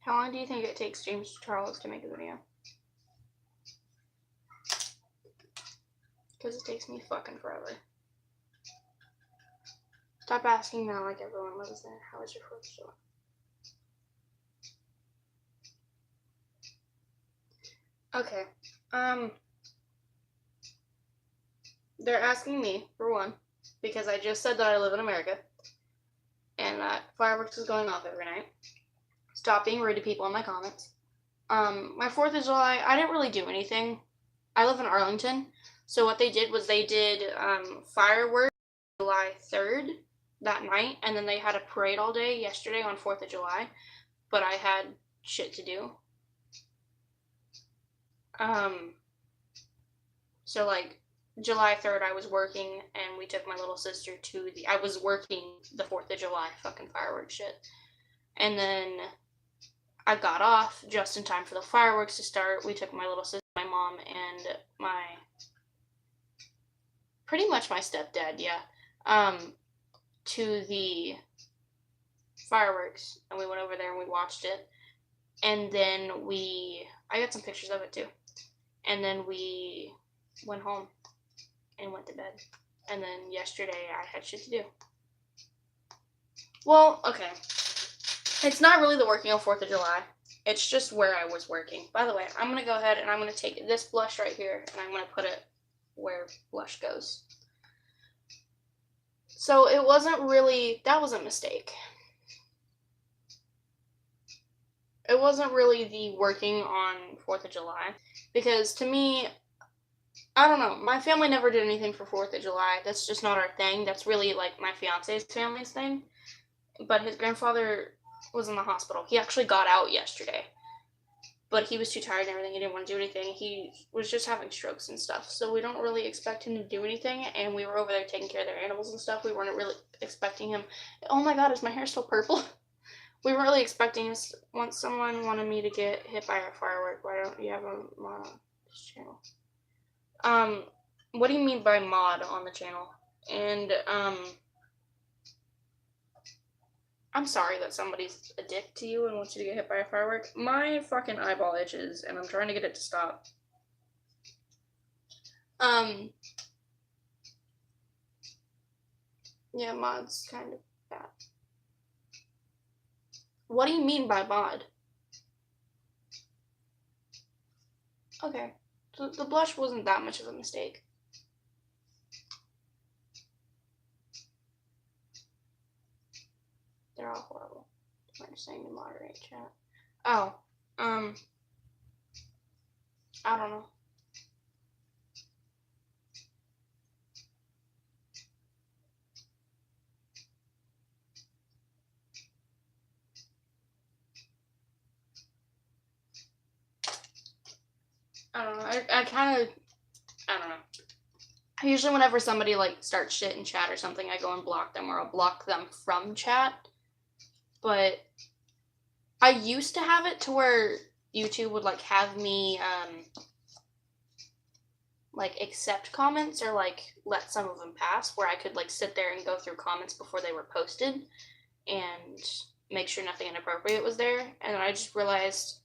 How long do you think it takes James Charles to make a video? Because it takes me fucking forever. Stop asking now like everyone lives there. How was your 4th of July? Okay. They're asking me, for one, because I just said that I live in America and that fireworks is going off every night. Stop being rude to people in my comments. My 4th of July, I didn't really do anything. I live in Arlington, so what they did was they did fireworks July 3rd that night, and then they had a parade all day yesterday on 4th of July, but I had shit to do. So like July 3rd I was working and we took my little sister to I was working the 4th of July fucking fireworks shit. And then I got off just in time for the fireworks to start. We took my little sister, my mom, and pretty much my stepdad, to the fireworks, and we went over there and we watched it. And then I got some pictures of it too. And then we went home and went to bed. And then yesterday I had shit to do. Well, okay. It's not really the working on 4th of July. It's just where I was working. By the way, I'm going to go ahead and I'm going to take this blush right here and I'm going to put it where blush goes. So it wasn't really, that was a mistake. It wasn't really the working on 4th of July. Because to me, I don't know, my family never did anything for 4th of July. That's just not our thing. That's really like my fiance's family's thing. But his grandfather was in the hospital. He actually got out yesterday. But he was too tired and everything. He didn't want to do anything. He was just having strokes and stuff. So we don't really expect him to do anything. And we were over there taking care of their animals and stuff. We weren't really expecting him. Oh my god, is my hair still purple? We weren't really expecting this. Once someone wanted me to get hit by a firework, why don't you have a mod on this channel? What do you mean by mod on the channel? And, I'm sorry that somebody's a dick to you and wants you to get hit by a firework. My fucking eyeball itches, and I'm trying to get it to stop. Yeah, mod's kind of bad. What do you mean by mod? Okay, so the blush wasn't that much of a mistake. They're all horrible. I'm just saying to moderate chat. Oh, I don't know. I don't know. I don't know. Usually whenever somebody like starts shit in chat or something, I go and block them, or I'll block them from chat. But I used to have it to where YouTube would like have me like accept comments or like let some of them pass, where I could like sit there and go through comments before they were posted and make sure nothing inappropriate was there. And then I just realized,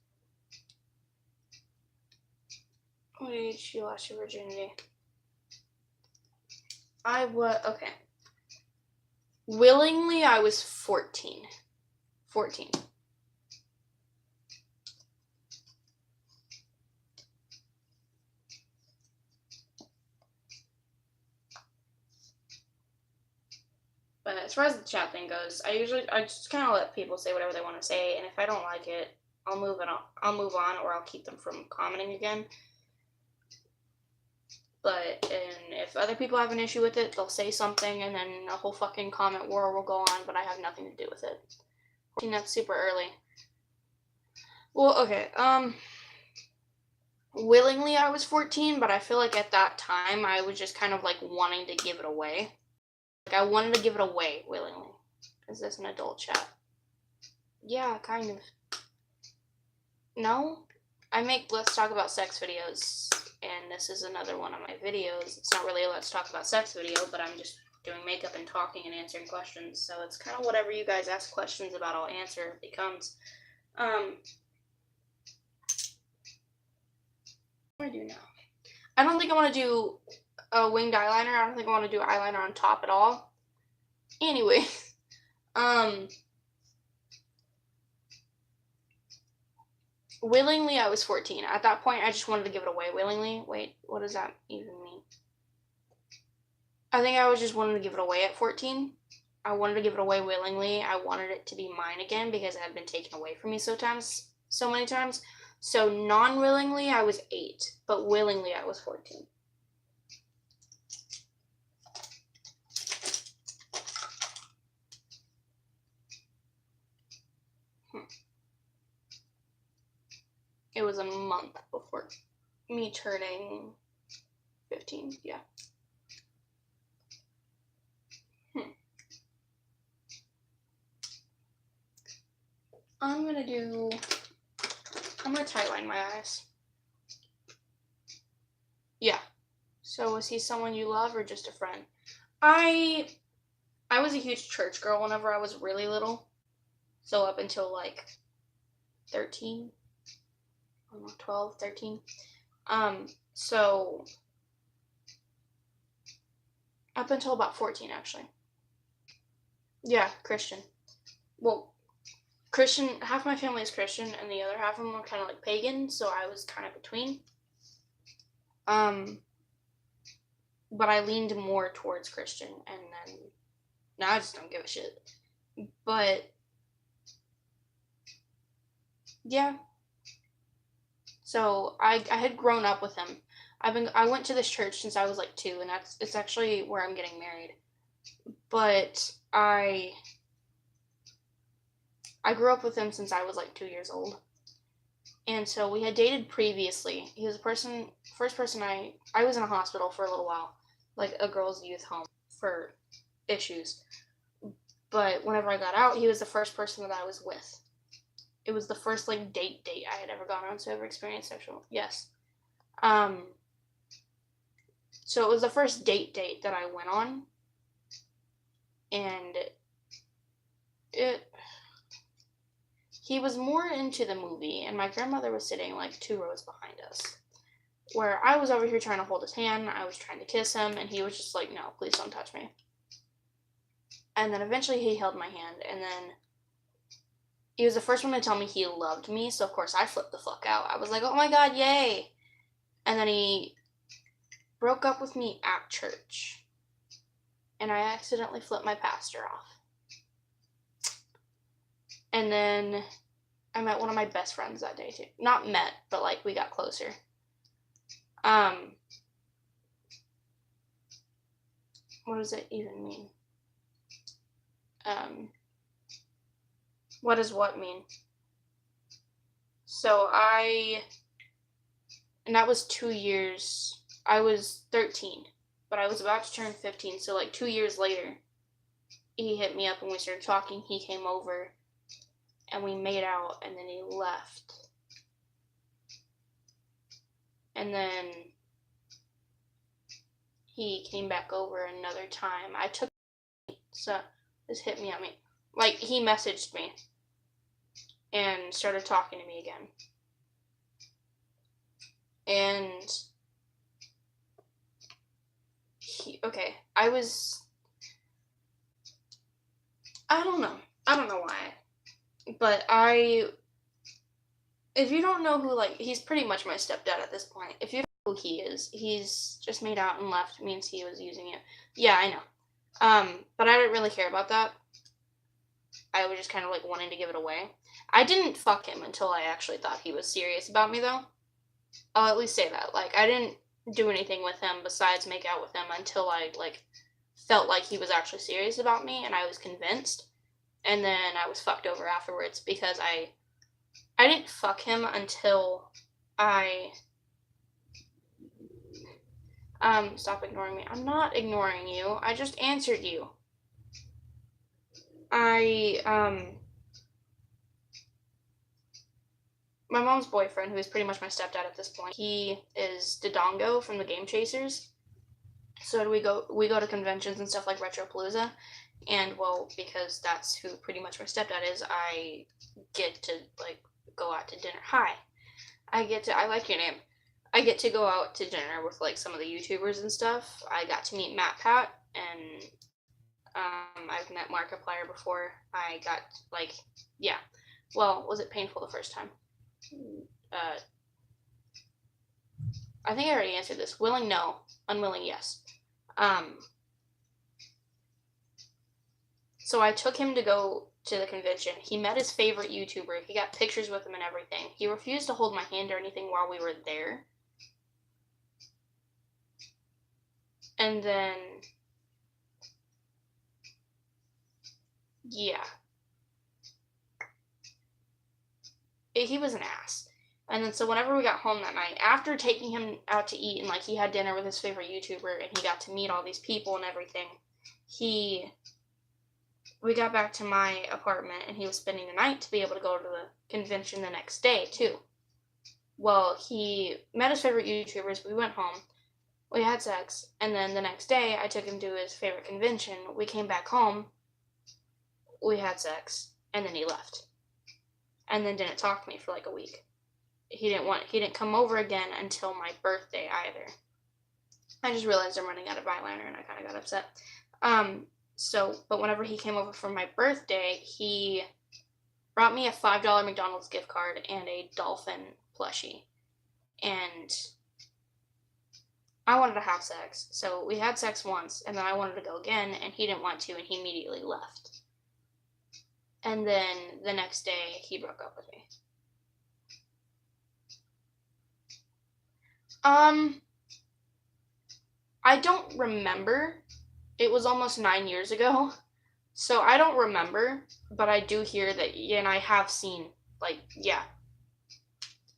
what age you lost your virginity? Okay. Willingly, I was 14. 14. But as far as the chat thing goes, I just kind of let people say whatever they want to say, and if I don't like it, I'll move on, or I'll keep them from commenting again. But and if other people have an issue with it, they'll say something, and then a whole fucking comment war will go on. But I have nothing to do with it. I think that's super early. Well, okay. Willingly I was 14, but I feel like at that time I was just kind of like wanting to give it away. Like I wanted to give it away willingly. Is this an adult chat? Yeah, kind of. No? I make Let's Talk About Sex videos, and this is another one of my videos. It's not really a Let's Talk About Sex video, but I'm just doing makeup and talking and answering questions, so it's kind of whatever you guys ask questions about, I'll answer if it comes. What do I do now? I don't think I want to do a winged eyeliner. I don't think I want to do eyeliner on top at all. Anyway, willingly I was 14. At that point, I just wanted to give it away willingly. Wait, what does that even mean? I think I was just wanting to give it away at 14. I wanted to give it away willingly. I wanted it to be mine again because it had been taken away from me so many times. So non-willingly, I was 8, but willingly, I was 14. It was a month before me turning 15, yeah. I'm gonna tightline my eyes. Yeah. So was he someone you love or just a friend? I was a huge church girl whenever I was really little. So up until like 13. I don't know, 12, 13. So up until about 14 actually. Yeah, Christian. Well, Christian, half my family is Christian, and the other half of them are kind of like pagan, so I was kind of between. But I leaned more towards Christian, and then now I just don't give a shit. But yeah, so I had grown up with him. I went to this church since I was like 2, and it's actually where I'm getting married. But I grew up with him since I was like 2 years old. And so we had dated previously. He was first person I was in a hospital for a little while, like a girls' youth home for issues. But whenever I got out, he was the first person that I was with. It was the first like date I had ever gone on, so ever experienced sexual. Yes. So it was the first date that I went on. And he was more into the movie, and my grandmother was sitting like 2 rows behind us. Where I was over here trying to hold his hand, I was trying to kiss him, and he was just like, no, please don't touch me. And then eventually he held my hand, and then he was the first one to tell me he loved me, so of course I flipped the fuck out. I was like, oh my god, yay! And then he broke up with me at church, and I accidentally flipped my pastor off. And then I met one of my best friends that day too. Not met, but like we got closer. What does it even mean? What does what mean? So and that was 2 years. I was 13, but I was about to turn 15. So like 2 years later, he hit me up and we started talking. He came over and we made out, and then he left. And then he came back over another time. So this hit me at me. Like, he messaged me and started talking to me again. And I don't know why. But if you don't know who, like, he's pretty much my stepdad at this point. If you don't know who he is, he's just made out and left, means he was using you. Yeah, I know. But I didn't really care about that. I was just kind of like wanting to give it away. I didn't fuck him until I actually thought he was serious about me, though. I'll at least say that. Like, I didn't do anything with him besides make out with him until I, like, felt like he was actually serious about me and I was convinced. And then I was fucked over afterwards because I didn't fuck him until I... Stop ignoring me. I'm not ignoring you. I just answered you. My mom's boyfriend, who is pretty much my stepdad at this point, he is Dodongo from the Game Chasers. So we go to conventions and stuff like Retropalooza, and well, because that's who pretty much my stepdad is, I get to like go out to dinner. Hi, I like your name. I get to go out to dinner with like some of the YouTubers and stuff. I got to meet MatPat, and I've met Markiplier before. I got like, yeah. Well, was it painful the first time? I think I already answered this. Willing, no. Unwilling, yes. So I took him to go to the convention. He met his favorite YouTuber. He got pictures with him and everything. He refused to hold my hand or anything while we were there. And then, yeah. He was an ass. And then so whenever we got home that night, after taking him out to eat and like he had dinner with his favorite YouTuber and he got to meet all these people and everything, we got back to my apartment and he was spending the night to be able to go to the convention the next day too. Well, he met his favorite YouTubers, we went home, we had sex, and then the next day I took him to his favorite convention. We came back home, we had sex, and then he left. And then didn't talk to me for like a week. He didn't come over again until my birthday either. I just realized I'm running out of eyeliner and I kind of got upset. But whenever he came over for my birthday, he brought me a $5 McDonald's gift card and a dolphin plushie. And I wanted to have sex. So we had sex once, and then I wanted to go again, and he didn't want to, and he immediately left. And then the next day, he broke up with me. I don't remember. It was almost 9 years ago. So I don't remember, but I do hear that, and I have seen, like, yeah.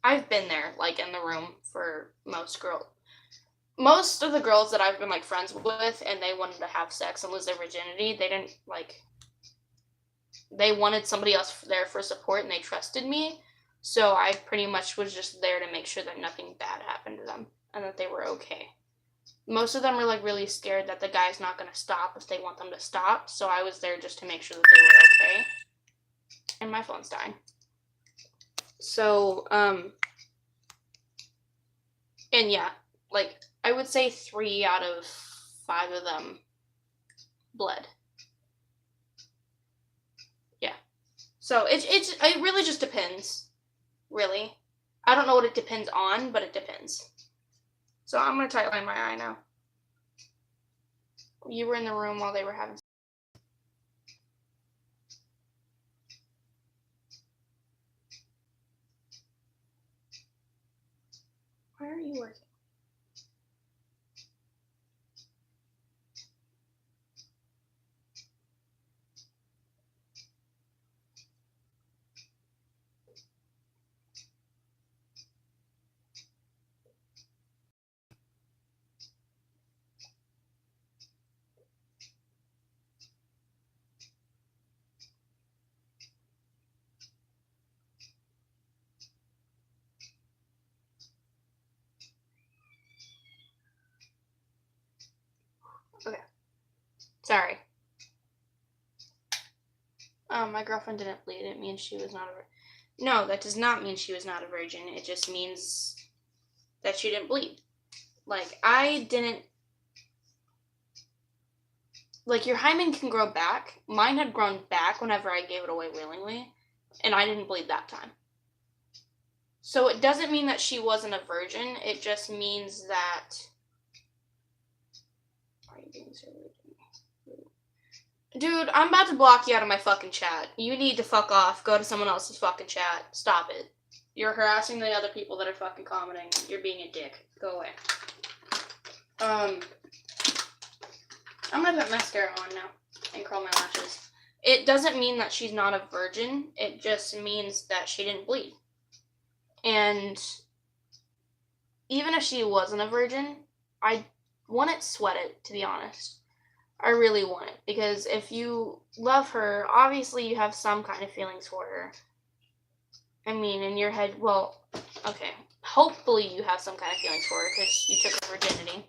I've been there, like, in the room for most of the girls that I've been, like, friends with, and they wanted to have sex and lose their virginity, they didn't, like, they wanted somebody else there for support, and they trusted me. So I pretty much was just there to make sure that nothing bad happened to them and that they were okay. Most of them were like really scared that the guy's not going to stop if they want them to stop. So I was there just to make sure that they were okay. And my phone's dying. So, and yeah, like I would say 3 out of 5 of them bled. Yeah. So it really just depends. Really. I don't know what it depends on, but it depends. So I'm going to tightline my eye now. You were in the room while they were having sex. Why are you working? Okay. Sorry. My girlfriend didn't bleed. It means she was not a virgin. No, that does not mean she was not a virgin. It just means that she didn't bleed. Like, I didn't... Like, your hymen can grow back. Mine had grown back whenever I gave it away willingly, and I didn't bleed that time. So it doesn't mean that she wasn't a virgin. It just means that... Are you being so rude? Dude, I'm about to block you out of my fucking chat. You need to fuck off. Go to someone else's fucking chat. Stop it. You're harassing the other people that are fucking commenting. You're being a dick. Go away. I'm gonna put mascara on now and curl my lashes. It doesn't mean that she's not a virgin. It just means that she didn't bleed. And even if she wasn't a virgin, I wouldn't sweat it, to be honest. I really want it, because if you love her, obviously you have some kind of feelings for her. I mean, in your head, well, okay, hopefully you have some kind of feelings for her, because you took her virginity.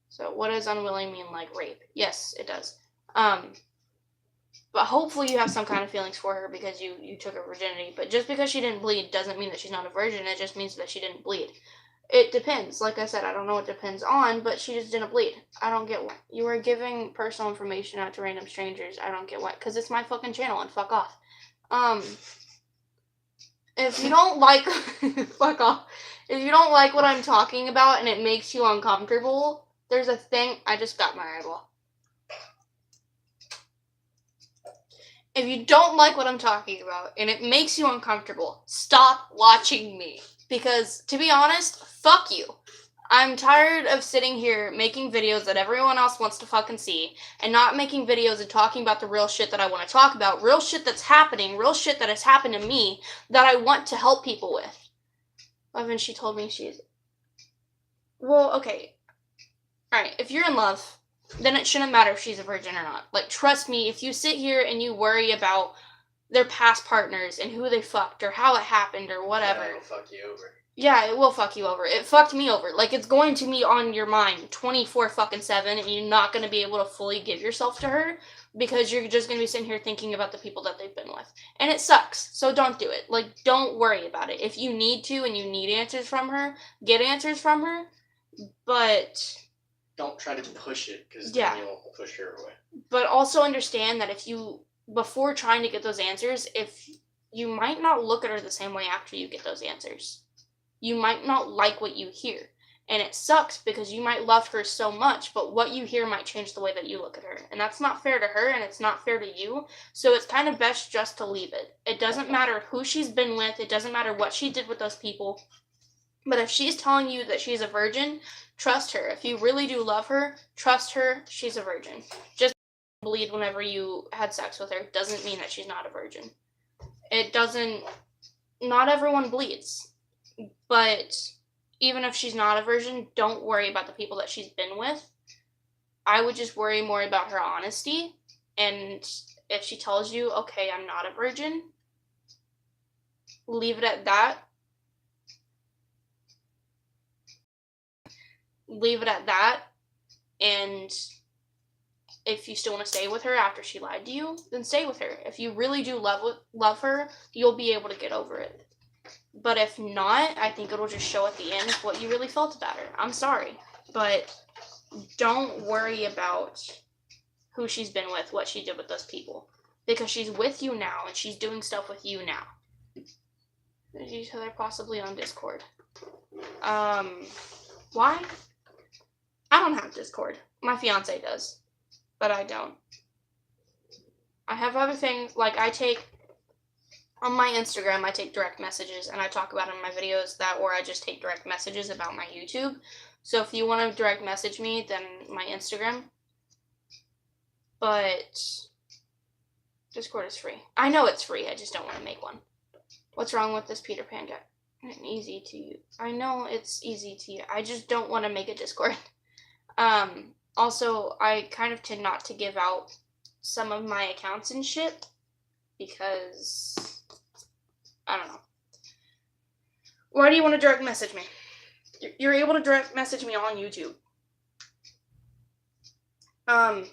So what does unwilling mean? Like rape? Yes, it does. But hopefully you have some kind of feelings for her because you took her virginity. But just because she didn't bleed doesn't mean that she's not a virgin. It just means that she didn't bleed. It depends. Like I said, I don't know what depends on, but she just didn't bleed. I don't get why. You are giving personal information out to random strangers. I don't get why. Because it's my fucking channel and fuck off. If you don't like... fuck off. If you don't like what I'm talking about and it makes you uncomfortable, there's a thing... I just got my eyeball. If you don't like what I'm talking about and it makes you uncomfortable, stop watching me. Because, to be honest, fuck you. I'm tired of sitting here making videos that everyone else wants to fucking see and not making videos and talking about the real shit that I want to talk about. Real shit that's happening, real shit that has happened to me that I want to help people with. Evan, she told me she's... Well, okay. Alright, if you're in love, then it shouldn't matter if she's a virgin or not. Like, trust me, if you sit here and you worry about their past partners and who they fucked or how it happened or whatever. Yeah, it'll fuck you over. Yeah, it will fuck you over. It fucked me over. Like, it's going to be on your mind 24/7, and you're not going to be able to fully give yourself to her because you're just going to be sitting here thinking about the people that they've been with. And it sucks, so don't do it. Like, don't worry about it. If you need to and you need answers from her, get answers from her, but... Don't try to push it, because Yeah. then you'll push her away. But also understand that if you, before trying to get those answers, if you might not look at her the same way after you get those answers. You might not like what you hear. And it sucks because you might love her so much, but what you hear might change the way that you look at her. And that's not fair to her, and it's not fair to you. So it's kind of best just to leave it. It doesn't matter who she's been with. It doesn't matter what she did with those people. But if she's telling you that she's a virgin, trust her. If you really do love her, trust her. She's a virgin. Just bleed whenever you had sex with her doesn't mean that she's not a virgin. It doesn't... Not everyone bleeds. But even if she's not a virgin, don't worry about the people that she's been with. I would just worry more about her honesty. And if she tells you, okay, I'm not a virgin, leave it at that. Leave it at that. And if you still want to stay with her after she lied to you, then stay with her. If you really do love her, you'll be able to get over it. But if not, I think it'll just show at the end what you really felt about her. I'm sorry. But don't worry about who she's been with, what she did with those people. Because she's with you now, and she's doing stuff with you now. So they're possibly on Discord. Why? I don't have Discord. My fiance does. But I don't. I have other things, like on my Instagram, I take direct messages, and I talk about it in my videos or I just take direct messages about my YouTube. So if you want to direct message me, then my Instagram. But Discord is free. I know it's free, I just don't want to make one. What's wrong with this Peter Pan guy? Easy to use. I know it's easy to use. I just don't want to make a Discord. Also, I kind of tend not to give out some of my accounts and shit. Because... I don't know. Why do you want to direct message me? You're able to direct message me on YouTube. I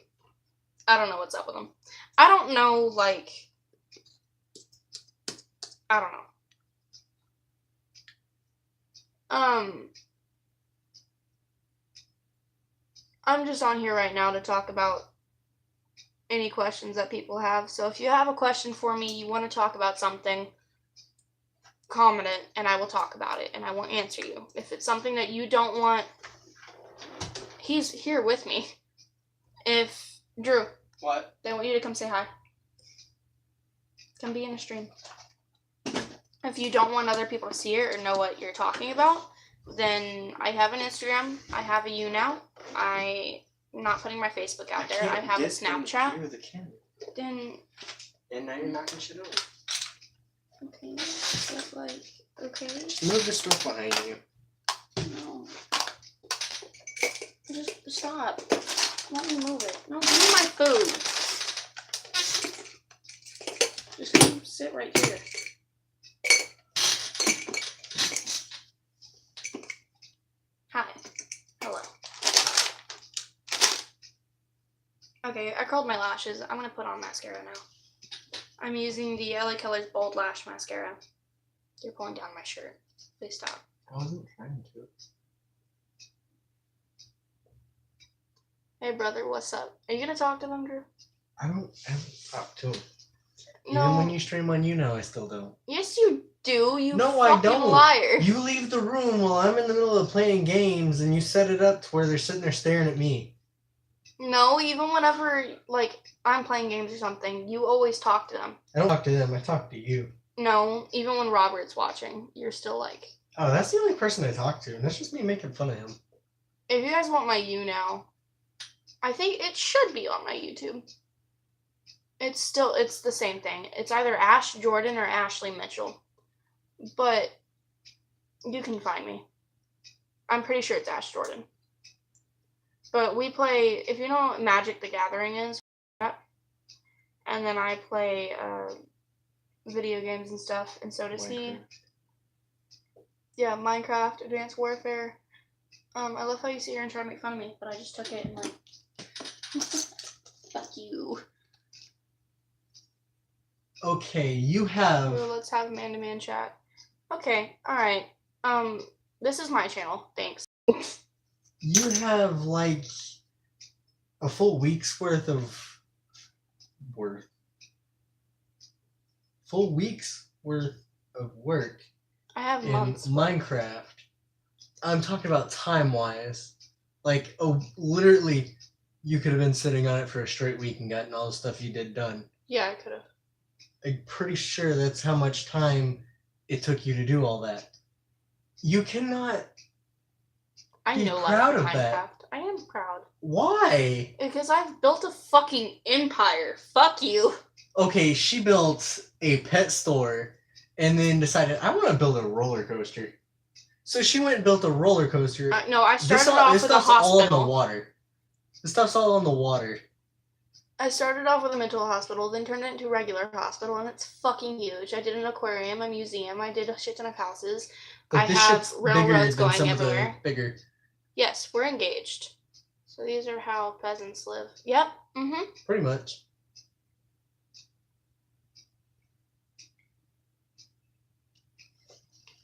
don't know what's up with them. I don't know, like... I don't know. I'm just on here right now to talk about any questions that people have. So if you have a question for me, you want to talk about something, comment it, and I will talk about it, and I will answer you. If it's something that you don't want, he's here with me. Drew, What? They want you to come say hi. Come be in a stream. If you don't want other people to see it or know what you're talking about, then I have an Instagram. I have a YouNow. I'm not putting my Facebook out there. I have a Snapchat. The camera. Then. And now you're knocking shit over. Okay. But like, okay. Move the stuff behind you. No. Just stop. Let me move it. No, give me my food. Just come sit right here. Hi. Hello. Okay, I curled my lashes. I'm gonna put on mascara now. I'm using the LA Colors Bold Lash Mascara. You're pulling down my shirt. Please stop. I wasn't trying to. Hey brother, what's up? Are you gonna talk to them, Drew? I don't ever talk to him. No. Even when you stream on YouNow, I still don't. Yes, you do. You No, I fucking don't. liar. You leave the room while I'm in the middle of playing games, and you set it up to where they're sitting there staring at me. No, even whenever like I'm playing games or something, you always talk to them. I don't talk to them. I talk to you. No, even when Robert's watching, you're still like. Oh, that's the only person I talk to, and that's just me making fun of him. If you guys want my YouNow, I think it should be on my YouTube. It's the same thing. It's either Ash Jordan or Ashley Mitchell. But you can find me. I'm pretty sure it's Ash Jordan. But we play, if you know what Magic the Gathering is, and then I play video games and stuff, and so does he. Yeah, Minecraft, Advanced Warfare. I love how you sit here and try to make fun of me, but I just took it and like, fuck you. Okay, you have. So let's have man-to-man chat. Okay, alright. This is my channel. Thanks. You have like a full week's worth of work. Full week's worth of work I have in months. Minecraft. I'm talking about time-wise. Like, literally, you could have been sitting on it for a straight week and gotten all the stuff you did done. Yeah, I could have. I'm pretty sure that's how much time it took you to do all that. You cannot. I Be know proud like of Minecraft. that. I am proud. Why? Because I've built a fucking empire. Fuck you. Okay, she built a pet store and then decided, I want to build a roller coaster. So she went and built a roller coaster. No, I started this off with a stuff's all in the hospital. water. This stuff's all in the water. I started off with a mental hospital, then turned it into a regular hospital, and it's fucking huge. I did an aquarium, a museum, I did a shit ton of houses. But I this have shit's railroads bigger than going some everywhere. of the bigger. Yes, we're engaged. So these are how peasants live. Yep. Mm-hmm. Pretty much.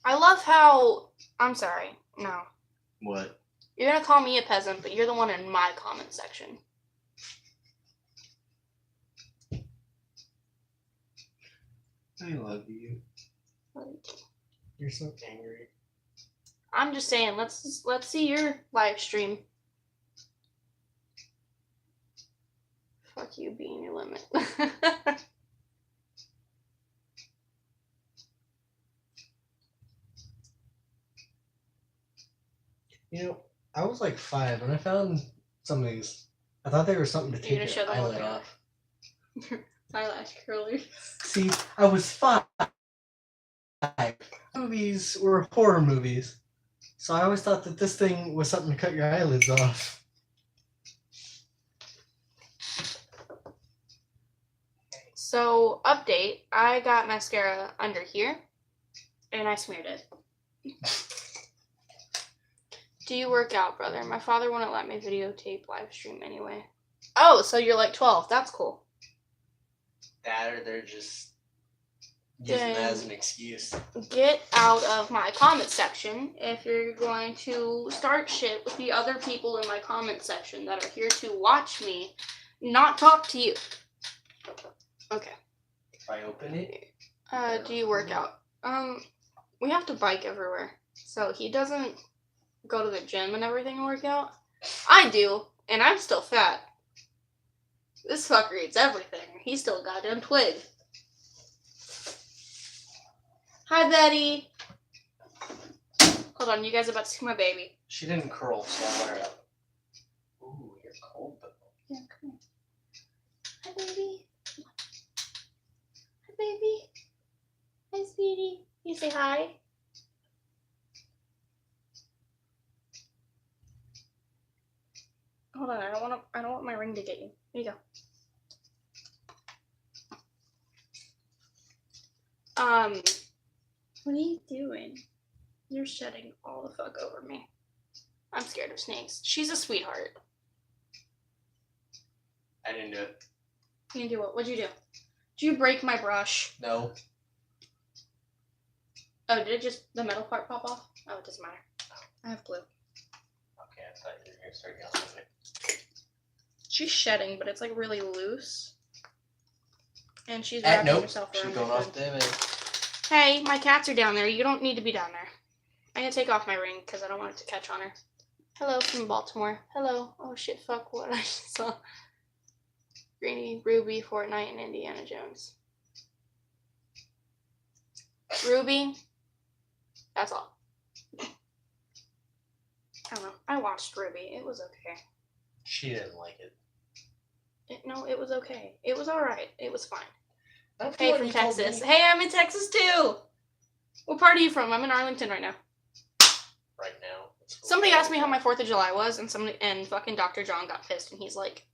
I love how... I'm sorry. No. What? You're gonna call me a peasant, but you're the one in my comment section. I love you. You're so angry. I'm just saying, let's see your live stream. Fuck you being your limit. You know, I was like 5 and I found some of these. I thought they were something to You're take gonna show your them what eyelid they are? off. Eyelash curlers. See, I was 5. Movies were horror movies. So I always thought that this thing was something to cut your eyelids off. So, update. I got mascara under here, and I smeared it. Do you work out, brother? My father wouldn't let me videotape live stream anyway. Oh, so you're like 12. That's cool. That or they're just using that as an excuse. Get out of my comment section if you're going to start shit with the other people in my comment section that are here to watch me, not talk to you. Okay. If I open it. Do you work out? We have to bike everywhere. So he doesn't go to the gym and everything and work out. I do, and I'm still fat. This fucker eats everything. He's still a goddamn twig. Hi, Betty. Hold on, you guys are about to see my baby. She didn't curl, so I'll let her out. Ooh, you're cold though. Yeah, come here. Hi, baby. Hi, baby. Hi, sweetie. You say hi. Hold on, I don't want my ring to get you. Here you go. What are you doing? You're shedding all the fuck over me. I'm scared of snakes. She's a sweetheart. I didn't do it. You can do what? What'd you do? Did you break my brush? No. Oh, did it just the metal part pop off? Oh, it doesn't matter. I have glue. Okay, I thought you were gonna start yelling at me. She's shedding, but it's like really loose. And she's wrapping herself around. She's going off David. Hey, my cats are down there. You don't need to be down there. I'm gonna take off my ring because I don't want it to catch on her. Hello from Baltimore. Hello. Oh shit, fuck what I just saw. Greeny, Ruby, Fortnite, and Indiana Jones. Ruby. That's all. I don't know. I watched Ruby. It was okay. She didn't like it. No, it was okay. It was alright. It was fine. After Hey, what from you told Texas. me- Hey, I'm in Texas too. What part are you from? I'm in Arlington right now. Right now. Somebody asked me how my 4th of July was, and fucking Dr. John got pissed, and he's like,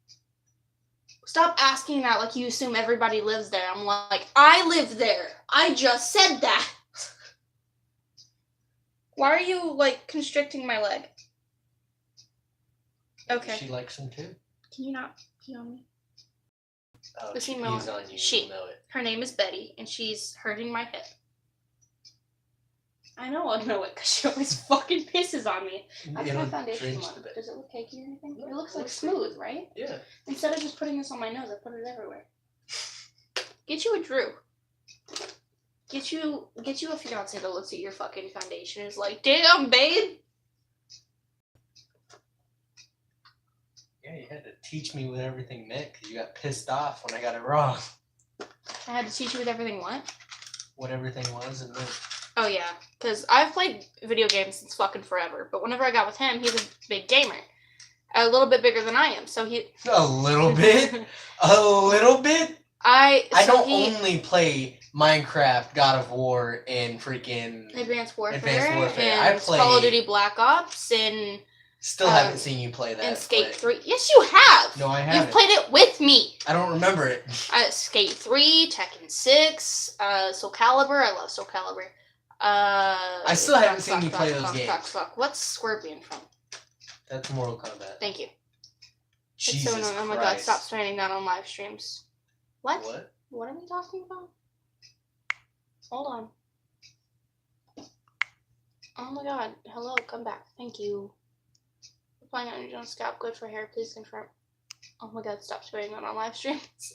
"Stop asking that like you assume everybody lives there." I'm like, I live there. I just said that. Why are you like constricting my leg? Okay. She likes him too. Can you not pee on me? Oh, Does she he know- pees on you. she- You know it. Her name is Betty, and she's hurting my hip. I know it because she always fucking pisses on me. How's my It'll foundation change look? the bit. Does it look cakey or anything? No, It looks it like looks smooth, right? Yeah. Instead of just putting this on my nose, I put it everywhere. Get you a Drew. Get you a fiance that looks at your fucking foundation and is like, damn, babe. Yeah, you had to teach me what everything meant because you got pissed off when I got it wrong. I had to teach you with everything what? What everything was and then. Oh yeah, because I've played video games since fucking forever. But whenever I got with him, he's a big gamer, a little bit bigger than I am. So he A little bit. A little bit. I don't only play Minecraft, God of War, and freaking. Advanced Warfare, Warfare. I and play- Call of Duty Black Ops and Still haven't seen you play that. and Skate but- 3. Yes, you have. No, I You've haven't. played it with me. I don't remember it. Skate 3, Tekken 6, Soul Calibur. I love Soul Calibur. I still haven't seen you play those games. Fuck. What's Scorpion from? That's Mortal Kombat. Thank you. It's Jesus so annoying. Oh my god, Christ. stop saying that on live streams. What? What? What are we talking about? Hold on. Oh my god. Hello, come back. Thank you. Applying on your own scalp, good for hair, please confirm. Oh my god, stop saying that on live streams.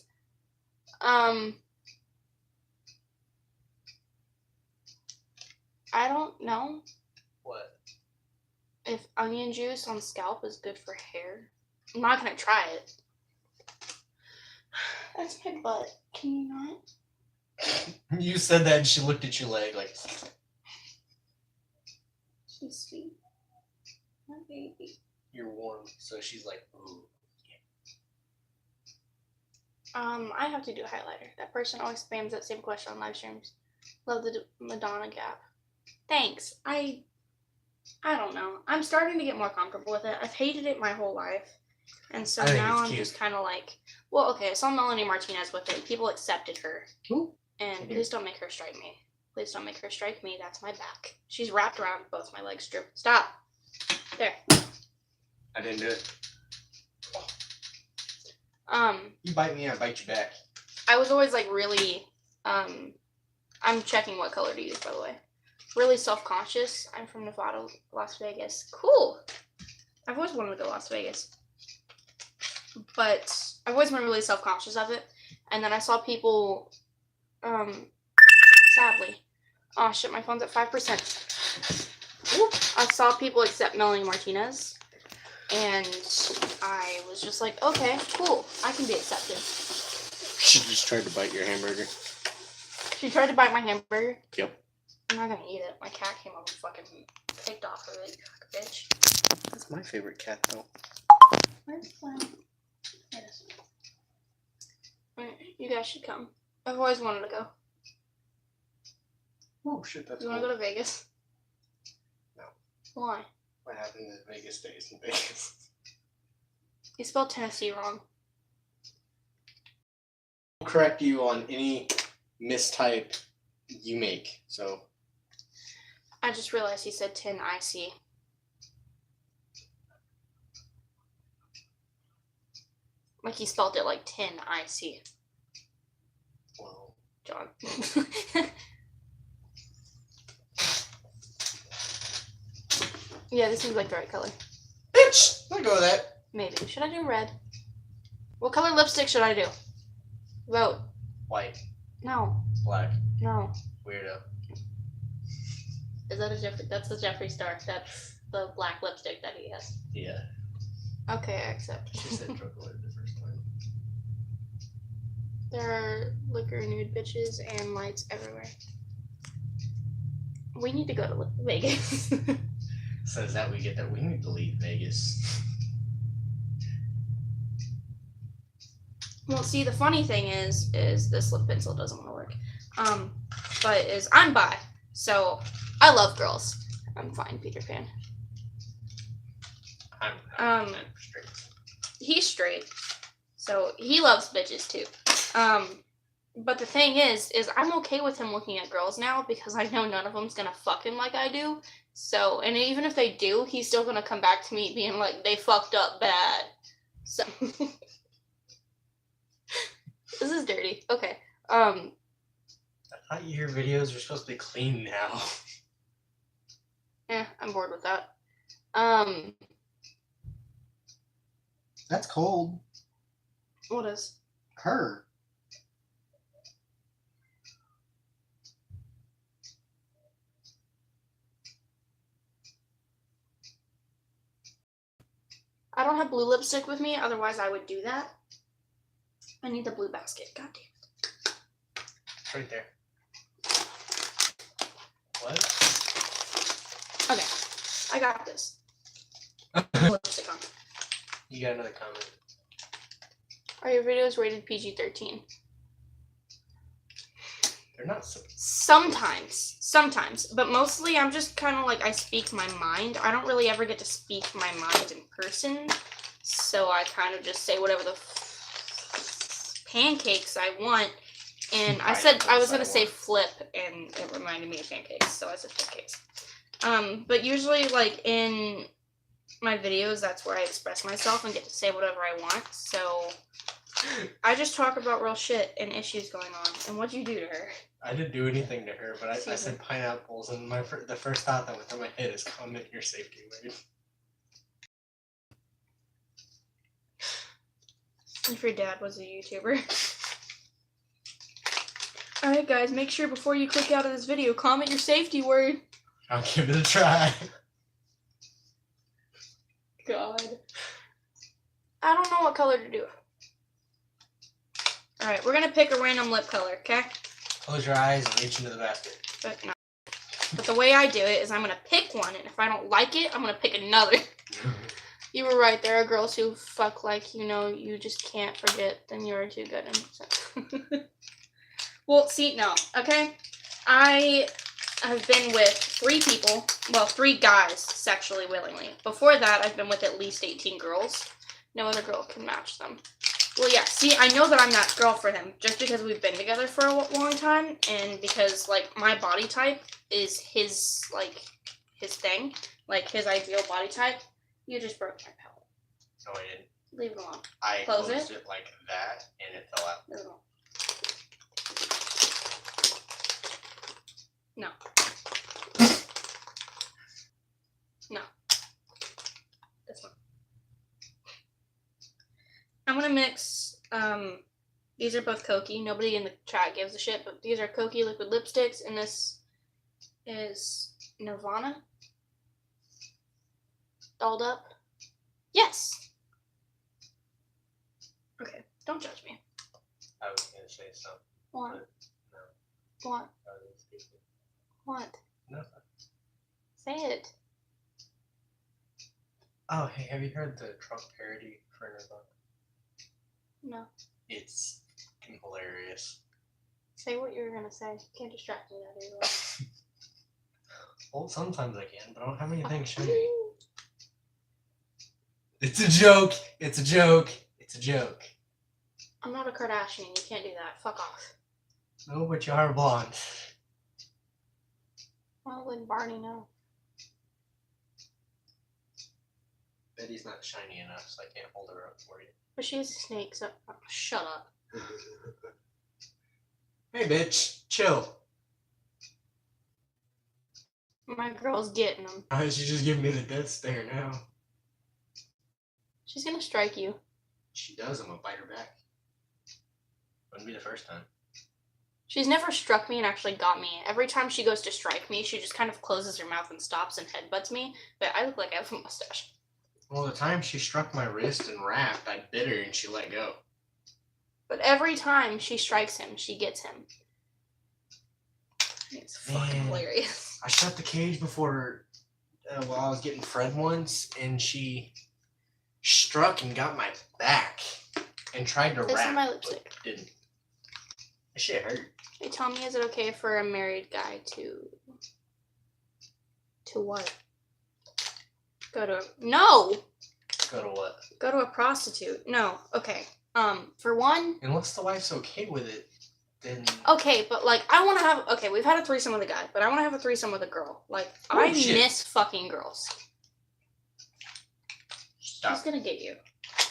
I don't know What? if onion juice on scalp is good for hair. I'm not gonna try it. That's my butt. Can you not? You said that and she looked at your leg like. She's sweet. My baby. You're warm, so she's like, ooh. I have to do a highlighter. That person always spams that same question on live streams. Love the Madonna gap. Thanks. I don't know. I'm starting to get more comfortable with it. I've hated it my whole life. And so I think now it's I'm cute. just kind of like, well, okay, I saw Melanie Martinez with it. People accepted her. Who? And Mhm. please don't make her strike me. Please don't make her strike me. That's my back. She's wrapped around both my legs, Drew. Stop. There. I didn't do it. You bite me, I bite you back. I was always like really, I'm checking what color to use, by the way. Really self-conscious. I'm from Nevada, Las Vegas. Cool. I've always wanted to go to Las Vegas. But I've always been really self-conscious of it. And then I saw people, sadly. Oh shit, my phone's at 5%. Oop. I saw people accept Melanie Martinez. And I was just like, okay, cool, I can be accepted. She just tried to bite your hamburger. She tried to bite my hamburger. Yep. I'm not gonna eat it. My cat came up and fucking picked off of it, you fucking bitch. That's my favorite cat, though. Where's the plan? There it is. Alright, you guys should come. I've always wanted to go. Oh shit, that's You wanna cool. go to Vegas? No. Why? What happened in Vegas stays in Vegas. You spelled Tennessee wrong. I'll correct you on any mistype you make. So I just realized he said 10 IC. Like he spelled it like 10 IC. well, John. Yeah, this seems like the right color. bitch! Let go of that. Maybe. Should I do red? What color lipstick should I do? Vote. White, No. black, No. weirdo. Is that a Jeffree? That's a Jeffree Star. That's the black lipstick that he has. Yeah. Okay, I accept. She said drug alert the first time. There are liquor nude bitches and lights everywhere. We need to go to Vegas. So is that we get that we need to leave Vegas. Well, see, the funny thing is this lip pencil doesn't want to work. But I'm bi, so I love girls. I'm fine, Peter Pan. I'm straight. He's straight, so he loves bitches too. But the thing is I'm okay with him looking at girls now because I know none of them's gonna fuck him like I do. So, and even if they do, he's still gonna come back to me being like, they fucked up bad. So, this is dirty. Okay. I thought your videos were supposed to be clean now. I'm bored with that. That's cold. What is? Her. I don't have blue lipstick with me, otherwise I would do that. I need the blue basket. God damn it. It's right there. What? Okay. I got this. Lipstick on. You got another comment. Are your videos rated PG-13? They're not so. Sometimes, but mostly I'm just kind of like, I speak my mind. I don't really ever get to speak my mind in person, so I kind of just say whatever the pancakes I want. And I said I was gonna say flip, and it reminded me of pancakes, so I said pancakes. But usually, like in my videos, that's where I express myself and get to say whatever I want. So I just talk about real shit and issues going on. And what'd you do to her? I didn't do anything to her, but I said pineapples, and the first thought that went through my head is comment your safety word. If your dad was a YouTuber. Alright guys, make sure before you click out of this video, comment your safety word. I'll give it a try. God. I don't know what color to do. Alright, we're gonna pick a random lip color, okay? Close your eyes and reach into the basket. But no. But the way I do it is I'm gonna pick one, and if I don't like it, I'm gonna pick another. You were right, there are girls who fuck like, you just can't forget, then you're too good. And well, see, no, okay? I have been with 3 people, well, 3 guys sexually willingly. Before that, I've been with at least 18 girls. No other girl can match them. Well, yeah, see, I know that I'm that girl for him just because we've been together for a long time, and because, like, my body type is his thing, like, his ideal body type. You just broke my palette. No, I didn't. Leave it alone. I Close closed it like that, and it fell out. Leave it alone. No. No. This one. I'm gonna mix, these are both Kokie. Nobody in the chat gives a shit, but these are Kokie liquid lipsticks, and this is Nirvana. Dolled up. Yes! Okay, don't judge me. I was gonna say something. What? No, What? I was speaking. What? Nothing. Say it. Oh, hey, have you heard the Trump parody for Nirvana? No. It's fucking hilarious. Say what you were gonna say. You can't distract me that easily. Well, sometimes I can, but I don't have anything shiny. It's a joke. It's a joke. It's a joke. I'm not a Kardashian. You can't do that. Fuck off. No, but you are blonde. Well, would Barney know? Betty's not shiny enough, so I can't hold her up for you. But she's a snake, so shut up. Hey, bitch, chill. My girl's getting them. She just giving me the death stare now. She's gonna strike you. She does. I'm gonna bite her back. Wouldn't be the first time. She's never struck me and actually got me. Every time she goes to strike me, she just kind of closes her mouth and stops and headbutts me. But I look like I have a mustache. Well, the time she struck my wrist and rapped, I bit her and she let go. But every time she strikes him, she gets him. It's fucking Man. hilarious. I shut the cage before while I was getting Fred once, and she struck and got my back and tried to This rap, is my but lipstick. didn't. That shit hurt. Hey, tell me, is it okay for a married guy to what? No! Go to what? Go to a prostitute. No. Okay. For one, Unless the wife's okay with it, then okay, but like I want to have. Okay, we've had a threesome with a guy, but I want to have a threesome with a girl. Like Oh, I shit. miss fucking girls. stop. She's gonna get you.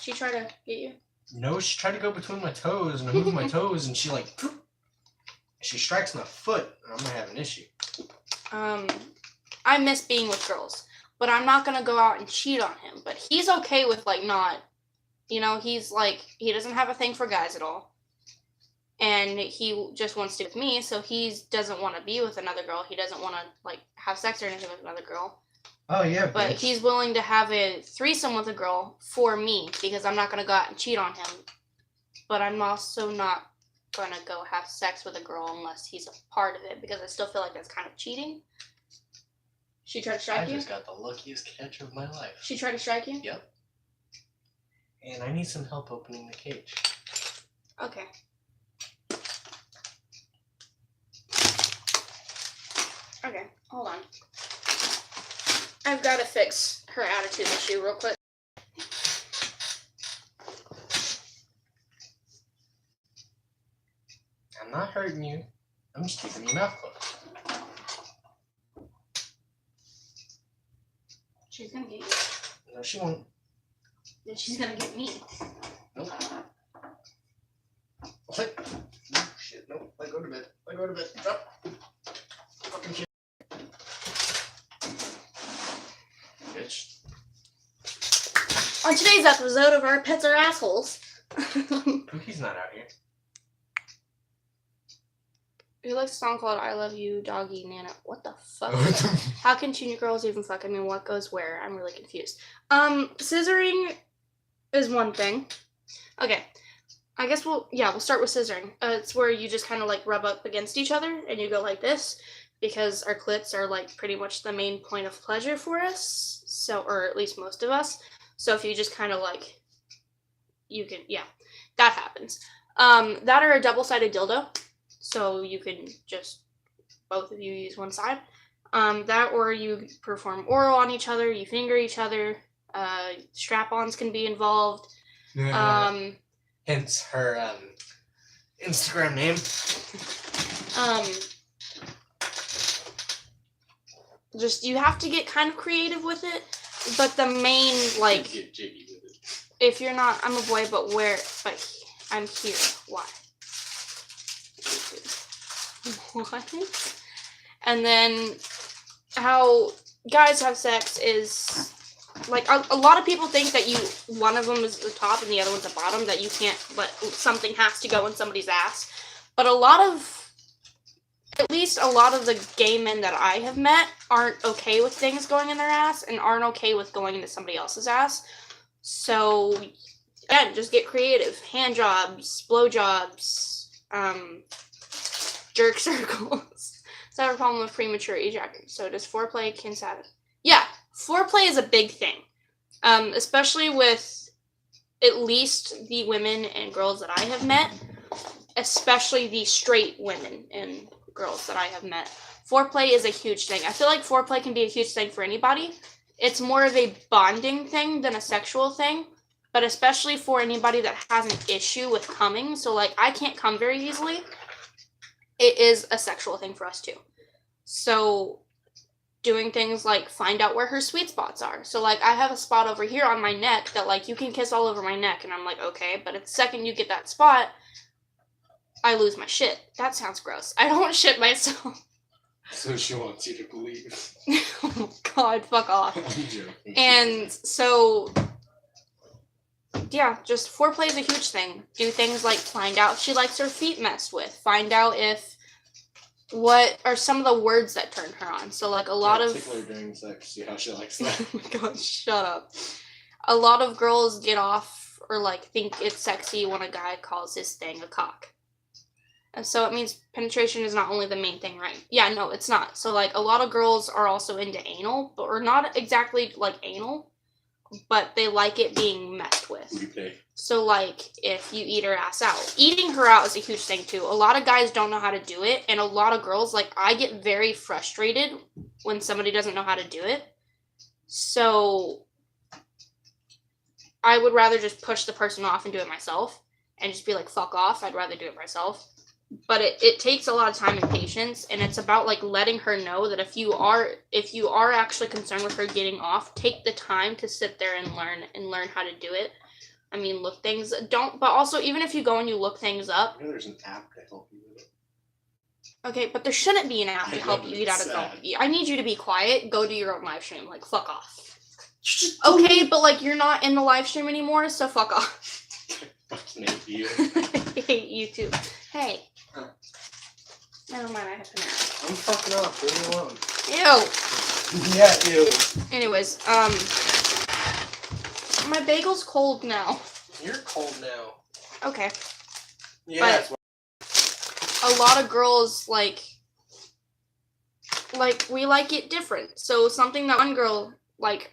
She tried to get you. No, she tried to go between my toes, and I moved my toes, and she like, she strikes my foot, and I'm gonna have an issue. I miss being with girls, but I'm not gonna go out and cheat on him. But he's okay with like not, he's like he doesn't have a thing for guys at all, and he just wants to be with me. So he doesn't want to be with another girl. He doesn't want to like have sex or anything with another girl. Oh yeah, But bitch. he's willing to have a threesome with a girl for me because I'm not gonna go out and cheat on him. But I'm also not gonna go have sex with a girl unless he's a part of it because I still feel like that's kind of cheating. She tried to I strike you? just got the luckiest catch of my life. She tried to strike you? Yep. And I need some help opening the cage. Okay. Okay, hold on. I've got to fix her attitude issue real quick. I'm not hurting you. I'm just keeping your mouth closed. She's gonna get you. No, she won't. Then she's gonna get me. Nope. What? No, shit, no. I go to bed. I go to bed. Drop. Fucking shit. Bitch. On today's episode of Our Pets Are Assholes. Pookie's not out here. He likes a song called I Love You, Doggy, Nana. What the fuck? What the How can junior girls even fuck? I mean, what goes where? I'm really confused. Scissoring is one thing. Okay. I guess we'll start with scissoring. It's where you just kind of like rub up against each other and you go like this because our clits are like pretty much the main point of pleasure for us. So, or at least most of us. So if you just kind of like, that happens. That or a double-sided dildo. So you can just, both of you use one side. That or you perform oral on each other, you finger each other, strap-ons can be involved. Hence her Instagram name. Just, you have to get kind of creative with it, but the main, like, Get jiggy with it. if you're not, I'm a boy, but I'm here. Why? What? And then how guys have sex is like a lot of people think that one of them is the top and the other one's the bottom, that you can't, but something has to go in somebody's ass. But at least a lot of the gay men that I have met aren't okay with things going in their ass and aren't okay with going into somebody else's ass. So Again, just get creative. Hand jobs, blow jobs, jerk circles. Is that a problem with premature ejaculation? So does foreplay can satisfy? Yeah, foreplay is a big thing, especially with at least the women and girls that I have met, especially the straight women and girls that I have met. Foreplay is a huge thing. I feel like foreplay can be a huge thing for anybody. It's more of a bonding thing than a sexual thing, but especially for anybody that has an issue with coming. So, like, I can't come very easily. It is a sexual thing for us, too. So, doing things like find out where her sweet spots are. So, like, I have a spot over here on my neck that, like, you can kiss all over my neck. And I'm like, okay, but the second you get that spot, I lose my shit. That sounds gross. I don't shit myself. So she wants you to believe. Oh, God, fuck off. I'm joking. And so, yeah, just foreplay is a huge thing. Do things like find out if she likes her feet messed with. Find out what are some of the words that turn her on. So, like, a lot of... Tickle her during sex, see how she likes that. Oh my god, shut up. A lot of girls get off or, like, think it's sexy when a guy calls his thing a cock. And so it means penetration is not only the main thing, right? Yeah, no, it's not. So, like, a lot of girls are also into anal, but are not exactly, like, anal, but they like it being messed with. Okay. So, like, if you eat her ass out. Eating her out is a huge thing, too. A lot of guys don't know how to do it, and a lot of girls, like, I get very frustrated when somebody doesn't know how to do it. So, I would rather just push the person off and do it myself, and just be like, fuck off. I'd rather do it myself. But it takes a lot of time and patience, and it's about, like, letting her know that if you are actually concerned with her getting off, take the time to sit there and learn how to do it. I mean, look things but also, even if you go and you look things up. You know there's an app to help you with it. Okay, but there shouldn't be an app to help you eat out of Sad. go. I need you to be quiet. Go do your own live stream. Like, fuck off. Okay, but, like, you're not in the live stream anymore, so fuck off. Fucking hate you. I hate you too. Hey. Never mind, I have to nap. I'm fucking off. Leave me alone. Ew. Yeah, you. Anyways, my bagel's cold now. You're cold now. Okay. Yeah. But- A lot of girls, like, we like it different. So something that one girl might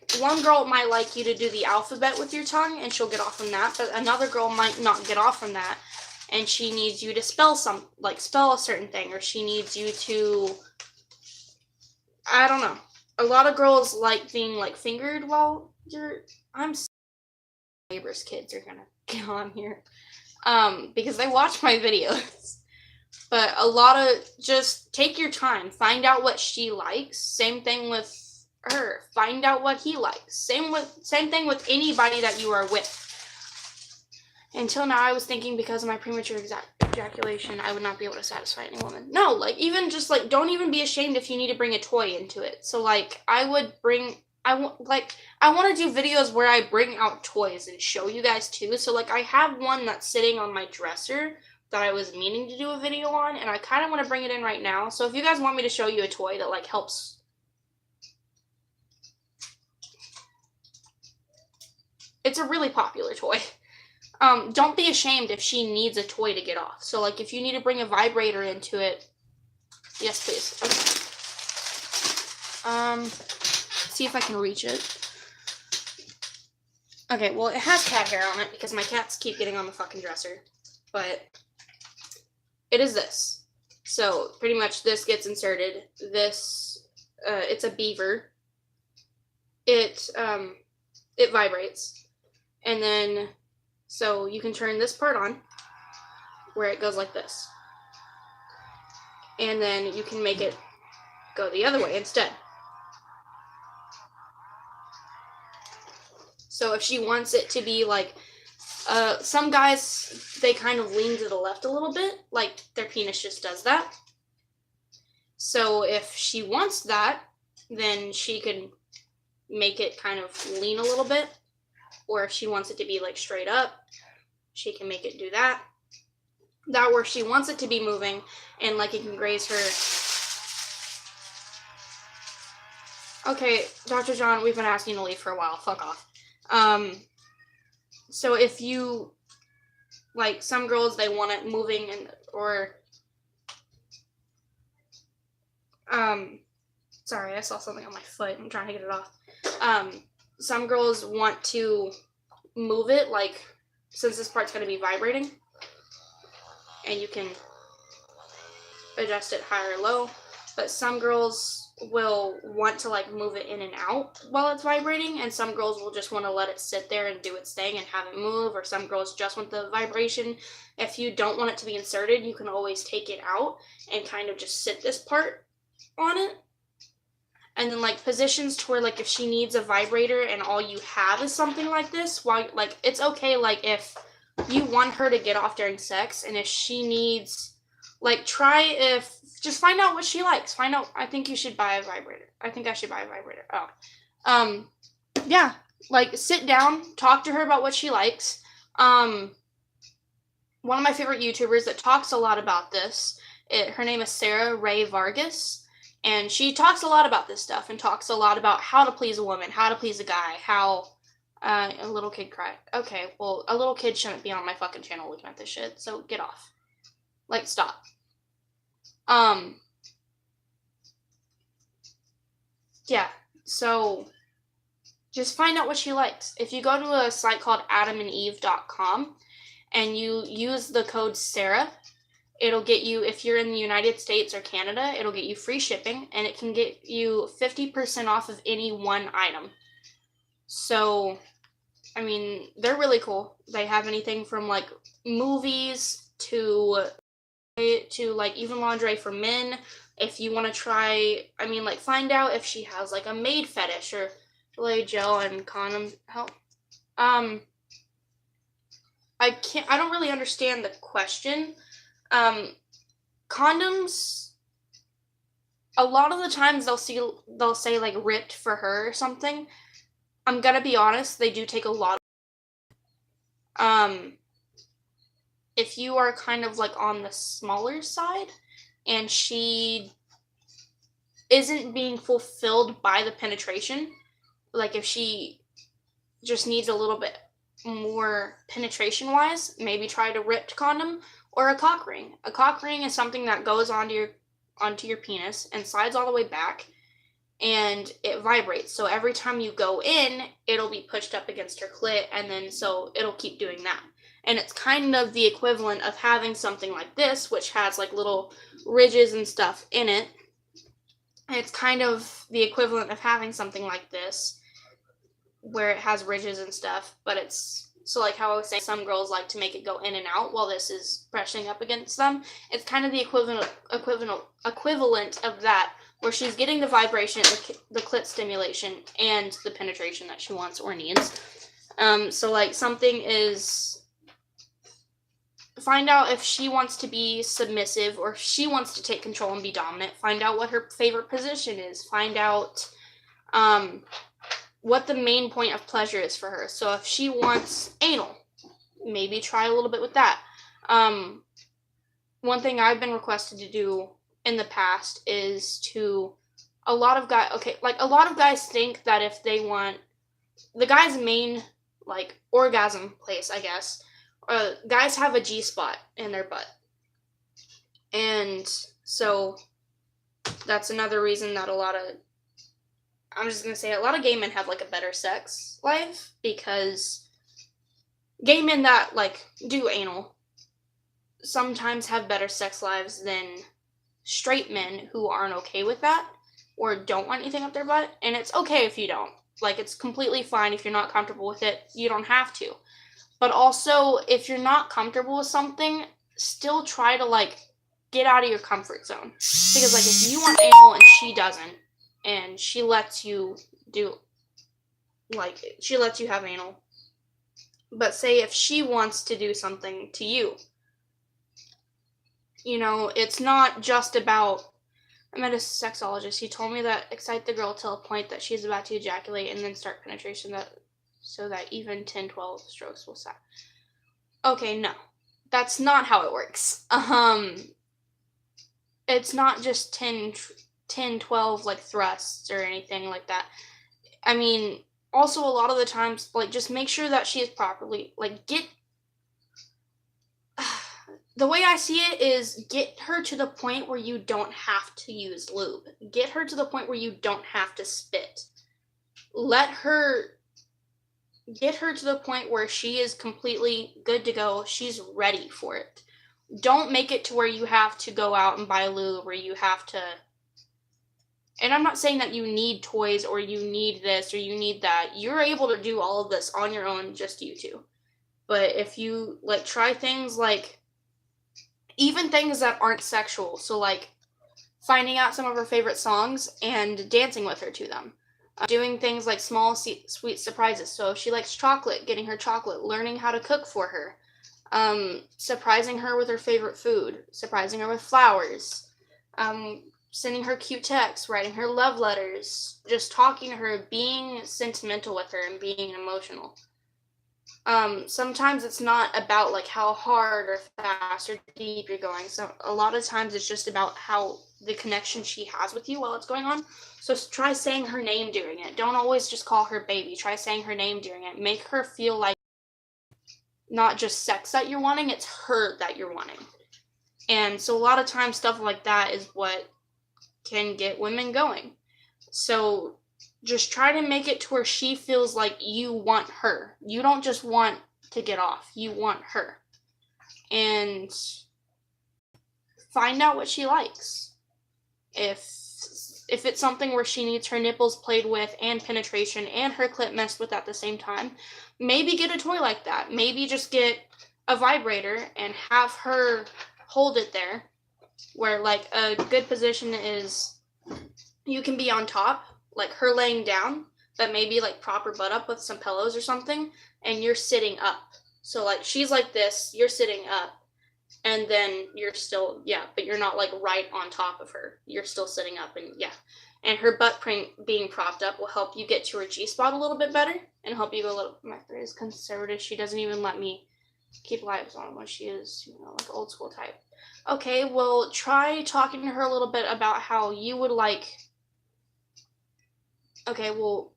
like you to do the alphabet with your tongue, and she'll get off from that, but another girl might not get off from that, and she needs you to spell a certain thing, or she needs you to, I don't know. A lot of girls like being, like, fingered while neighbors' kids are gonna get on here, because they watch my videos. But a lot of, just take your time, find out what she likes. Same thing with her. Find out what he likes. Same thing with anybody that you are with. Until now, I was thinking because of my premature ejaculation, I would not be able to satisfy any woman. No, like, even just, like, don't even be ashamed if you need to bring a toy into it. So, like, I want to do videos where I bring out toys and show you guys too. So, like, I have one that's sitting on my dresser that I was meaning to do a video on, and I kind of want to bring it in right now. So if you guys want me to show you a toy that, like, helps. It's a really popular toy. Don't be ashamed if she needs a toy to get off. So, like, if you need to bring a vibrator into it, yes, please. Okay. Let's see if I can reach it. Okay, well, it has cat hair on it because my cats keep getting on the fucking dresser. But it is this. So, pretty much this gets inserted. This, it's a beaver. It vibrates. And then, so you can turn this part on, where it goes like this. And then you can make it go the other way instead. So if she wants it to be like, some guys, they kind of lean to the left a little bit, like their penis just does that. So if she wants that, then she can make it kind of lean a little bit. Or if she wants it to be, like, straight up, she can make it do that. That where she wants it to be moving, and, like, it can graze her. Okay, Dr. John, we've been asking you to leave for a while. Fuck off. So if you, like, some girls, they want it moving or, sorry, I saw something on my foot. I'm trying to get it off. Some girls want to move it, like, since this part's going to be vibrating, and you can adjust it high or low, but some girls will want to, like, move it in and out while it's vibrating, and some girls will just want to let it sit there and do its thing and have it move, or some girls just want the vibration. If you don't want it to be inserted, you can always take it out and kind of just sit this part on it. And then, like, positions to where, like, if she needs a vibrator and all you have is something like this, while, like, it's okay, like, if you want her to get off during sex, and if she needs, like, just find out what she likes. Find out, I think you should buy a vibrator. I think I should buy a vibrator. Yeah, like, sit down, talk to her about what she likes. One of my favorite YouTubers that talks a lot about this, her name is Sarah Ray Vargas. And she talks a lot about this stuff and talks a lot about how to please a woman, how to please a guy, how a little kid cried. Okay, well, a little kid shouldn't be on my fucking channel looking at this shit, so get off. Like, stop. Yeah, so just find out what she likes. If you go to a site called adamandeve.com and you use the code Sarah, it'll get you, if you're in the United States or Canada, it'll get you free shipping, and it can get you 50% off of any one item. So, I mean, they're really cool. They have anything from, like, movies to like, even lingerie for men. If you want to try, I mean, like, find out if she has, like, a maid fetish or lay gel and condom help. I don't really understand the question. Condoms, a lot of the times they'll say like ripped for her or something. I'm gonna be honest, they do take a lot. If you are kind of like on the smaller side and she isn't being fulfilled by the penetration, like if she just needs a little bit more penetration wise, maybe try a ripped condom. Or a cock ring. A cock ring is something that goes onto your penis and slides all the way back, and it vibrates. So every time you go in, it'll be pushed up against her clit, and then so it'll keep doing that. And it's kind of the equivalent of having something like this, which has like little ridges and stuff in it. And it's kind of the equivalent of having something like this, where it has ridges and stuff, but it's, so like how I was saying, some girls like to make it go in and out while this is pressing up against them. It's kind of the equivalent of that, where she's getting the vibration, the clit stimulation, and the penetration that she wants or needs. So like something is, find out if she wants to be submissive or if she wants to take control and be dominant. Find out what her favorite position is. Find out what the main point of pleasure is for her. So if she wants anal, maybe try a little bit with that. One thing I've been requested to do in the past is to, a lot of guys think that if they want, the guy's main, like, orgasm place, I guess, guys have a G-spot in their butt. And so that's another reason that a lot of gay men have, like, a better sex life, because gay men that, like, do anal sometimes have better sex lives than straight men who aren't okay with that or don't want anything up their butt. And it's okay if you don't. Like, it's completely fine if you're not comfortable with it. You don't have to. But also, if you're not comfortable with something, still try to, like, get out of your comfort zone. Because, like, if you want anal and she doesn't, and she lets you have anal, but say if she wants to do something to you, you know, it's not just about, I met a sexologist, he told me that excite the girl till a point that she's about to ejaculate and then start penetration, so that even 10-12 strokes will stop. Okay, no, that's not how it works. It's not just 10-12 like thrusts or anything like that. I mean, also a lot of the times, like, just make sure that she is properly, like, the way I see it is get her to the point where you don't have to use lube. Get her to the point where you don't have to spit. Get her to the point where she is completely good to go. She's ready for it. Don't make it to where you have to go out and buy lube, or you have to. And I'm not saying that you need toys or you need this or you need that. You're able to do all of this on your own, just you two. But if you, like, try things like, even things that aren't sexual, so like finding out some of her favorite songs and dancing with her to them. Doing things like small sweet surprises. So if she likes chocolate, getting her chocolate, learning how to cook for her, surprising her with her favorite food, surprising her with flowers, sending her cute texts, writing her love letters, just talking to her, being sentimental with her and being emotional. Sometimes it's not about like how hard or fast or deep you're going. So a lot of times it's just about how the connection she has with you while it's going on. So try saying her name during it. Don't always just call her baby. Try saying her name during it. Make her feel like not just sex that you're wanting, it's her that you're wanting. And so a lot of times stuff like that is what can get women going. So just try to make it to where she feels like you want her. You don't just want to get off. You want her. And find out what she likes. If it's something where she needs her nipples played with and penetration and her clit messed with at the same time, maybe get a toy like that. Maybe just get a vibrator and have her hold it there, where like a good position is you can be on top, like her laying down, but maybe like prop her butt up with some pillows or something, and you're sitting up. So like she's like this, you're sitting up, and then you're still, but you're not like right on top of her. You're still sitting up, and her butt being propped up will help you get to her G-spot a little bit better and help you go a little. My friend is conservative. She doesn't even let me keep lives on when she is, like old school type. Okay, well, try talking to her a little bit about how you would like. Okay, well,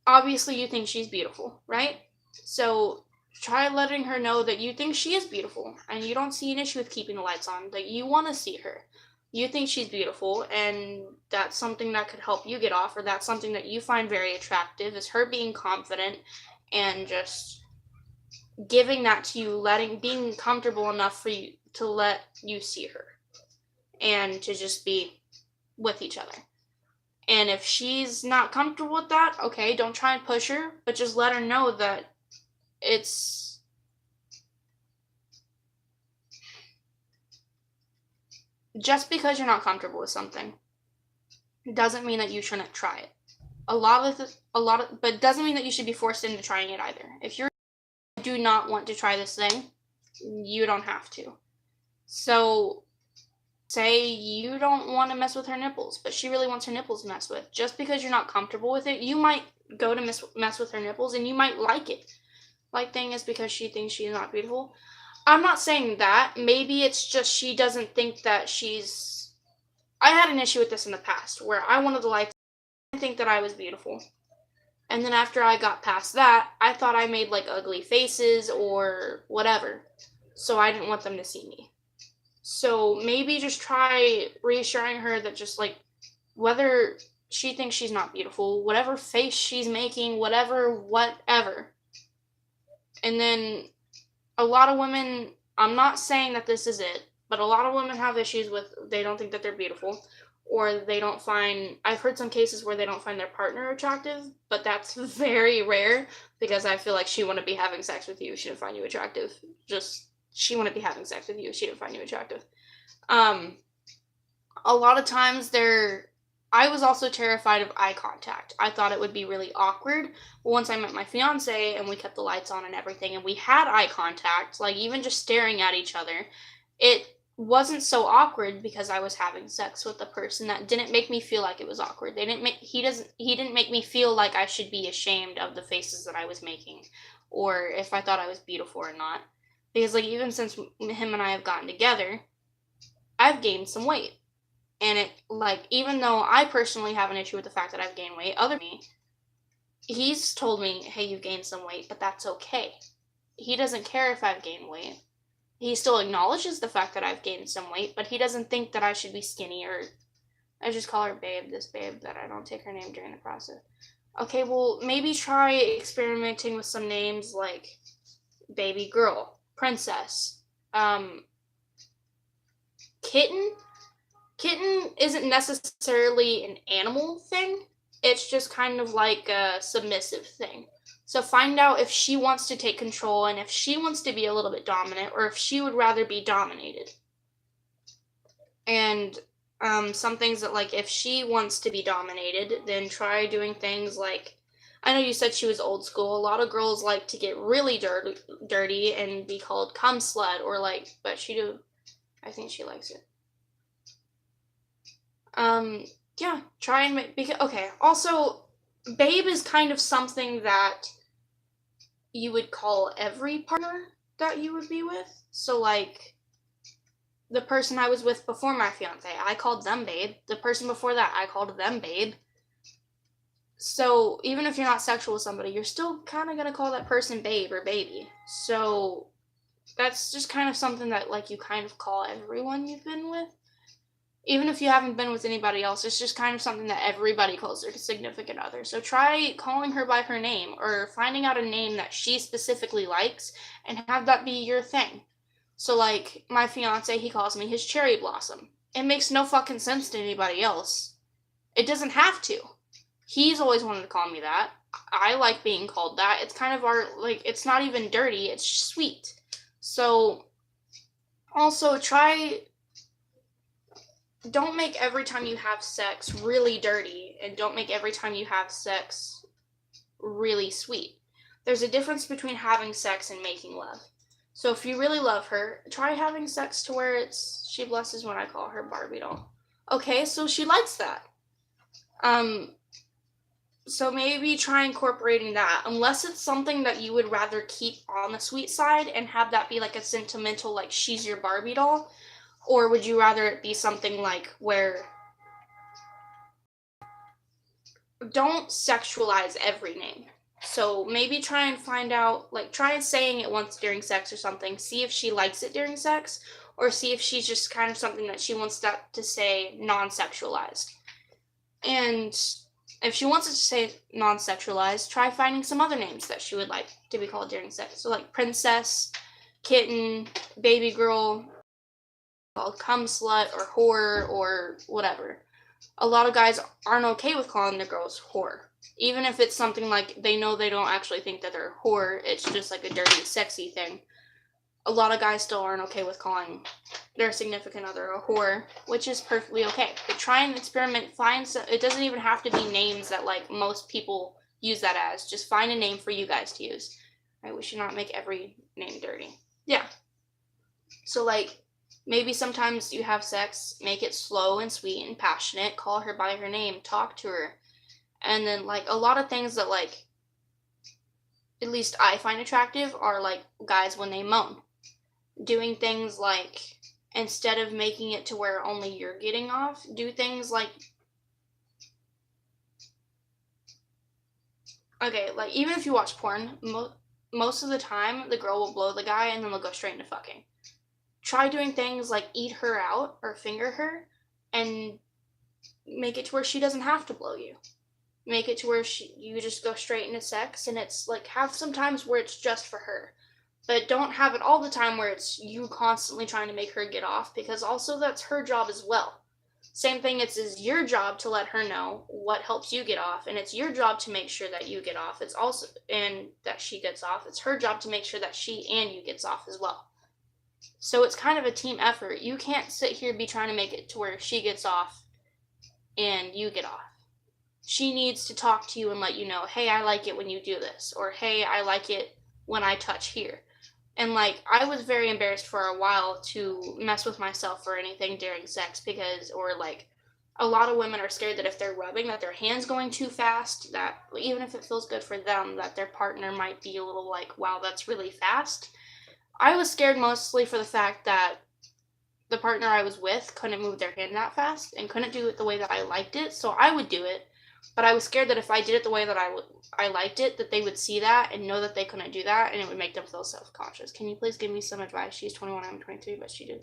obviously you think she's beautiful, right? So try letting her know that you think she is beautiful and you don't see an issue with keeping the lights on, that you want to see her. You think she's beautiful, and that's something that could help you get off, or that's something that you find very attractive, is her being confident and just giving that to you, being comfortable enough for you to let you see her and to just be with each other. And if she's not comfortable with that, okay, don't try and push her, but just let her know that it's just because you're not comfortable with something doesn't mean that you shouldn't try it. But it doesn't mean that you should be forced into trying it either. If you do not want to try this thing, you don't have to. So say you don't want to mess with her nipples, but she really wants her nipples messed with. Just because you're not comfortable with it, you might go to mess with her nipples and you might like it. Like thing is because she thinks she's not beautiful. I'm not saying that. Maybe it's just she doesn't think that she's. I had an issue with this in the past where I wanted to think that I was beautiful. And then after I got past that, I thought I made like ugly faces or whatever. So I didn't want them to see me. So maybe just try reassuring her that just like whether she thinks she's not beautiful, whatever face she's making, whatever. And then a lot of women, I'm not saying that this is it, but a lot of women have issues with they don't think that they're beautiful, or they don't find, I've heard some cases where they don't find their partner attractive, but that's very rare because I feel like she wouldn't be having sex with you if she didn't find you attractive. She wouldn't be having sex with you if she didn't find you attractive. A lot of times I was also terrified of eye contact. I thought it would be really awkward. But once I met my fiance and we kept the lights on and everything and we had eye contact, like even just staring at each other, it wasn't so awkward because I was having sex with a person that didn't make me feel like it was awkward. He didn't make me feel like I should be ashamed of the faces that I was making or if I thought I was beautiful or not. Because like even since him and I have gotten together, I've gained some weight. And it, like, even though I personally have an issue with the fact that I've gained weight, he's told me, hey, you've gained some weight, but that's okay. He doesn't care if I've gained weight. He still acknowledges the fact that I've gained some weight, but he doesn't think that I should be skinny, or I just call her babe, this babe, that I don't take her name during the process. Okay, well, maybe try experimenting with some names like baby girl, princess, kitten. Kitten isn't necessarily an animal thing. It's just kind of like a submissive thing. So find out if she wants to take control and if she wants to be a little bit dominant or if she would rather be dominated. And some things that, like, if she wants to be dominated, then try doing things like, I know you said she was old school. A lot of girls like to get really dirty and be called cum slut, or like, but I think she likes it. Yeah, try and make, okay, also, babe is kind of something that you would call every partner that you would be with. So, like, the person I was with before my fiance, I called them babe. The person before that, I called them babe. So, even if you're not sexual with somebody, you're still kind of gonna call that person babe or baby. So, that's just kind of something that, like, you kind of call everyone you've been with. Even if you haven't been with anybody else, it's just kind of something that everybody calls their significant other. So try calling her by her name, or finding out a name that she specifically likes and have that be your thing. So, like, my fiance, he calls me his cherry blossom. It makes no fucking sense to anybody else. It doesn't have to. He's always wanted to call me that. I like being called that. It's kind of our, like, it's not even dirty, it's sweet. So, also don't make every time you have sex really dirty, and don't make every time you have sex really sweet. There's a difference between having sex and making love. So if you really love her, try having sex to where she blushes when I call her Barbie doll. Okay, so she likes that. So maybe try incorporating that, unless it's something that you would rather keep on the sweet side and have that be like a sentimental, like, she's your Barbie doll. Or would you rather it be something like where don't sexualize every name. So maybe try and find out, like, try and saying it once during sex or something. See if she likes it during sex, or see if she's just kind of something that she wants that to say non-sexualized. And if she wants it to say non-sexualized, try finding some other names that she would like to be called during sex. So like princess, kitten, baby girl, called cum slut or whore or whatever. A lot of guys aren't okay with calling their girls whore. Even if it's something like they know they don't actually think that they're a whore, it's just like a dirty, sexy thing. A lot of guys still aren't okay with calling their significant other a whore, which is perfectly okay. But try and experiment, it doesn't even have to be names that, like, most people use that as. Just find a name for you guys to use. Right? We should not make every name dirty. Yeah. So, like, maybe sometimes you have sex, make it slow and sweet and passionate, call her by her name, talk to her. And then, like, a lot of things that, like, at least I find attractive are, like, guys when they moan. Doing things like, instead of making it to where only you're getting off, do things like, okay, like, even if you watch porn, most of the time, the girl will blow the guy and then they'll go straight into fucking. Try doing things like eat her out or finger her and make it to where she doesn't have to blow you. Make it to where you just go straight into sex, and it's like, have some times where it's just for her. But don't have it all the time where it's you constantly trying to make her get off, because also that's her job as well. Same thing, it's your job to let her know what helps you get off, and it's your job to make sure that you get off. It's also, and that she gets off. It's her job to make sure that she and you gets off as well. So it's kind of a team effort. You can't sit here and be trying to make it to where she gets off and you get off. She needs to talk to you and let you know, hey, I like it when you do this, or hey, I like it when I touch here. And, like, I was very embarrassed for a while to mess with myself or anything during sex because, or like, a lot of women are scared that if they're rubbing, that their hand's going too fast, that even if it feels good for them, that their partner might be a little like, wow, that's really fast. I was scared mostly for the fact that the partner I was with couldn't move their hand that fast and couldn't do it the way that I liked it, so I would do it. But I was scared that if I did it the way that I liked it, that they would see that and know that they couldn't do that, and it would make them feel self-conscious. Can you please give me some advice? She's 21, I'm 23, but she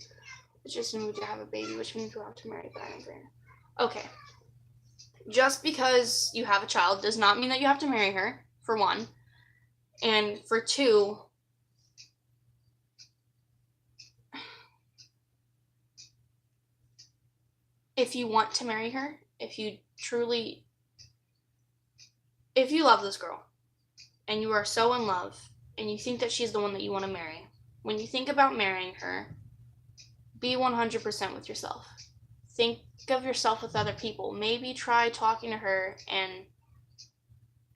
just moved to have a baby, which means we'll have to marry, but I'm agreeing. Okay. Just because you have a child does not mean that you have to marry her, for one. And for two, if you want to marry her, if you love this girl and you are so in love and you think that she's the one that you want to marry, when you think about marrying her, be 100% with yourself. Think of yourself with other people. Maybe try talking to her and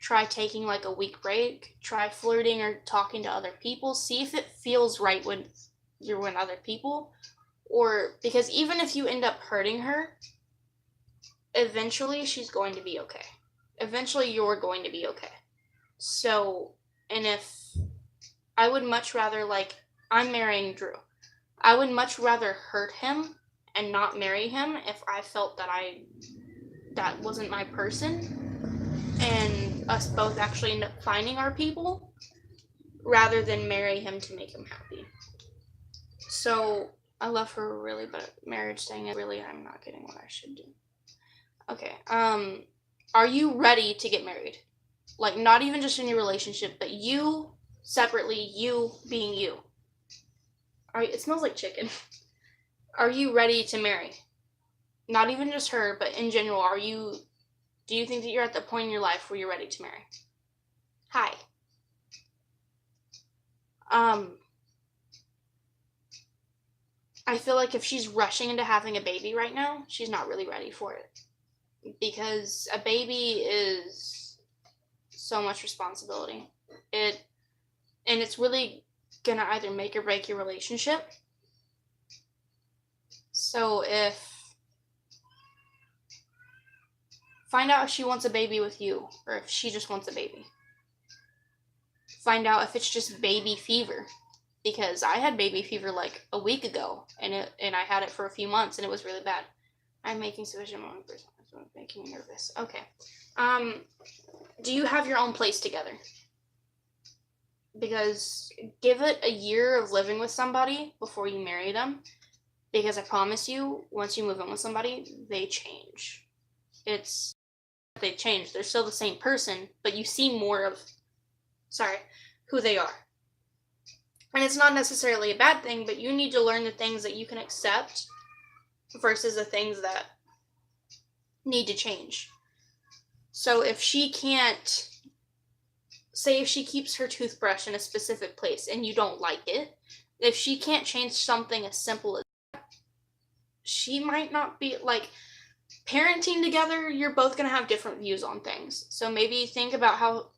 try taking like a week break. Try flirting or talking to other people. See if it feels right when you're with other people. Or because even if you end up hurting her, eventually she's going to be okay. Eventually you're going to be okay. So, and if I would much rather, like, I'm marrying Drew. I would much rather hurt him and not marry him if I felt that wasn't my person and us both actually end up finding our people rather than marry him to make him happy. So I love her really, but marriage thing is really, I'm not getting what I should do. Okay. Are you ready to get married? Like, not even just in your relationship, but you separately, you being you. It smells like chicken. Are you ready to marry? Not even just her, but in general, do you think that you're at the point in your life where you're ready to marry? Hi. I feel like if she's rushing into having a baby right now, she's not really ready for it. Because a baby is so much responsibility. And it's really gonna either make or break your relationship. So find out if she wants a baby with you or if she just wants a baby. Find out if it's just baby fever, because I had baby fever like a week ago and I had it for a few months and it was really bad. I'm making sufficient money for something that's making me nervous. Okay. Do you have your own place together? Because give it a year of living with somebody before you marry them. Because I promise you, once you move in with somebody, they change. They change. They're still the same person, but you see more of, who they are. And it's not necessarily a bad thing, but you need to learn the things that you can accept versus the things that need to change. So if she can't, say if she keeps her toothbrush in a specific place and you don't like it, if she can't change something as simple as that, she might not be, like, parenting together, you're both going to have different views on things. So maybe think about how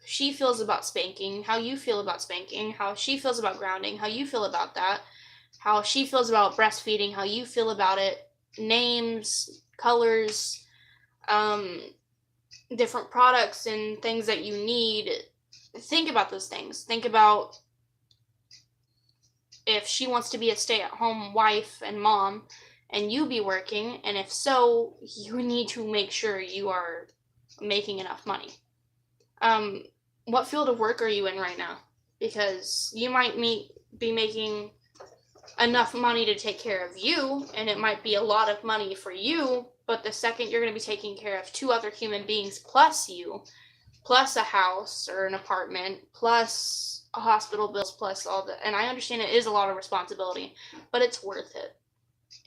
she feels about spanking, how you feel about spanking, how she feels about grounding, how you feel about that, how she feels about breastfeeding, how you feel about it, names, colors, different products and things that you need. Think about those things. Think about if she wants to be a stay-at-home wife and mom and you be working, and if so, you need to make sure you are making enough money. What field of work are you in right now? Because you might be making enough money to take care of you, and it might be a lot of money for you, but the second you're going to be taking care of two other human beings plus you, plus a house or an apartment, plus a hospital bills, plus all the, and I understand it is a lot of responsibility, but it's worth it.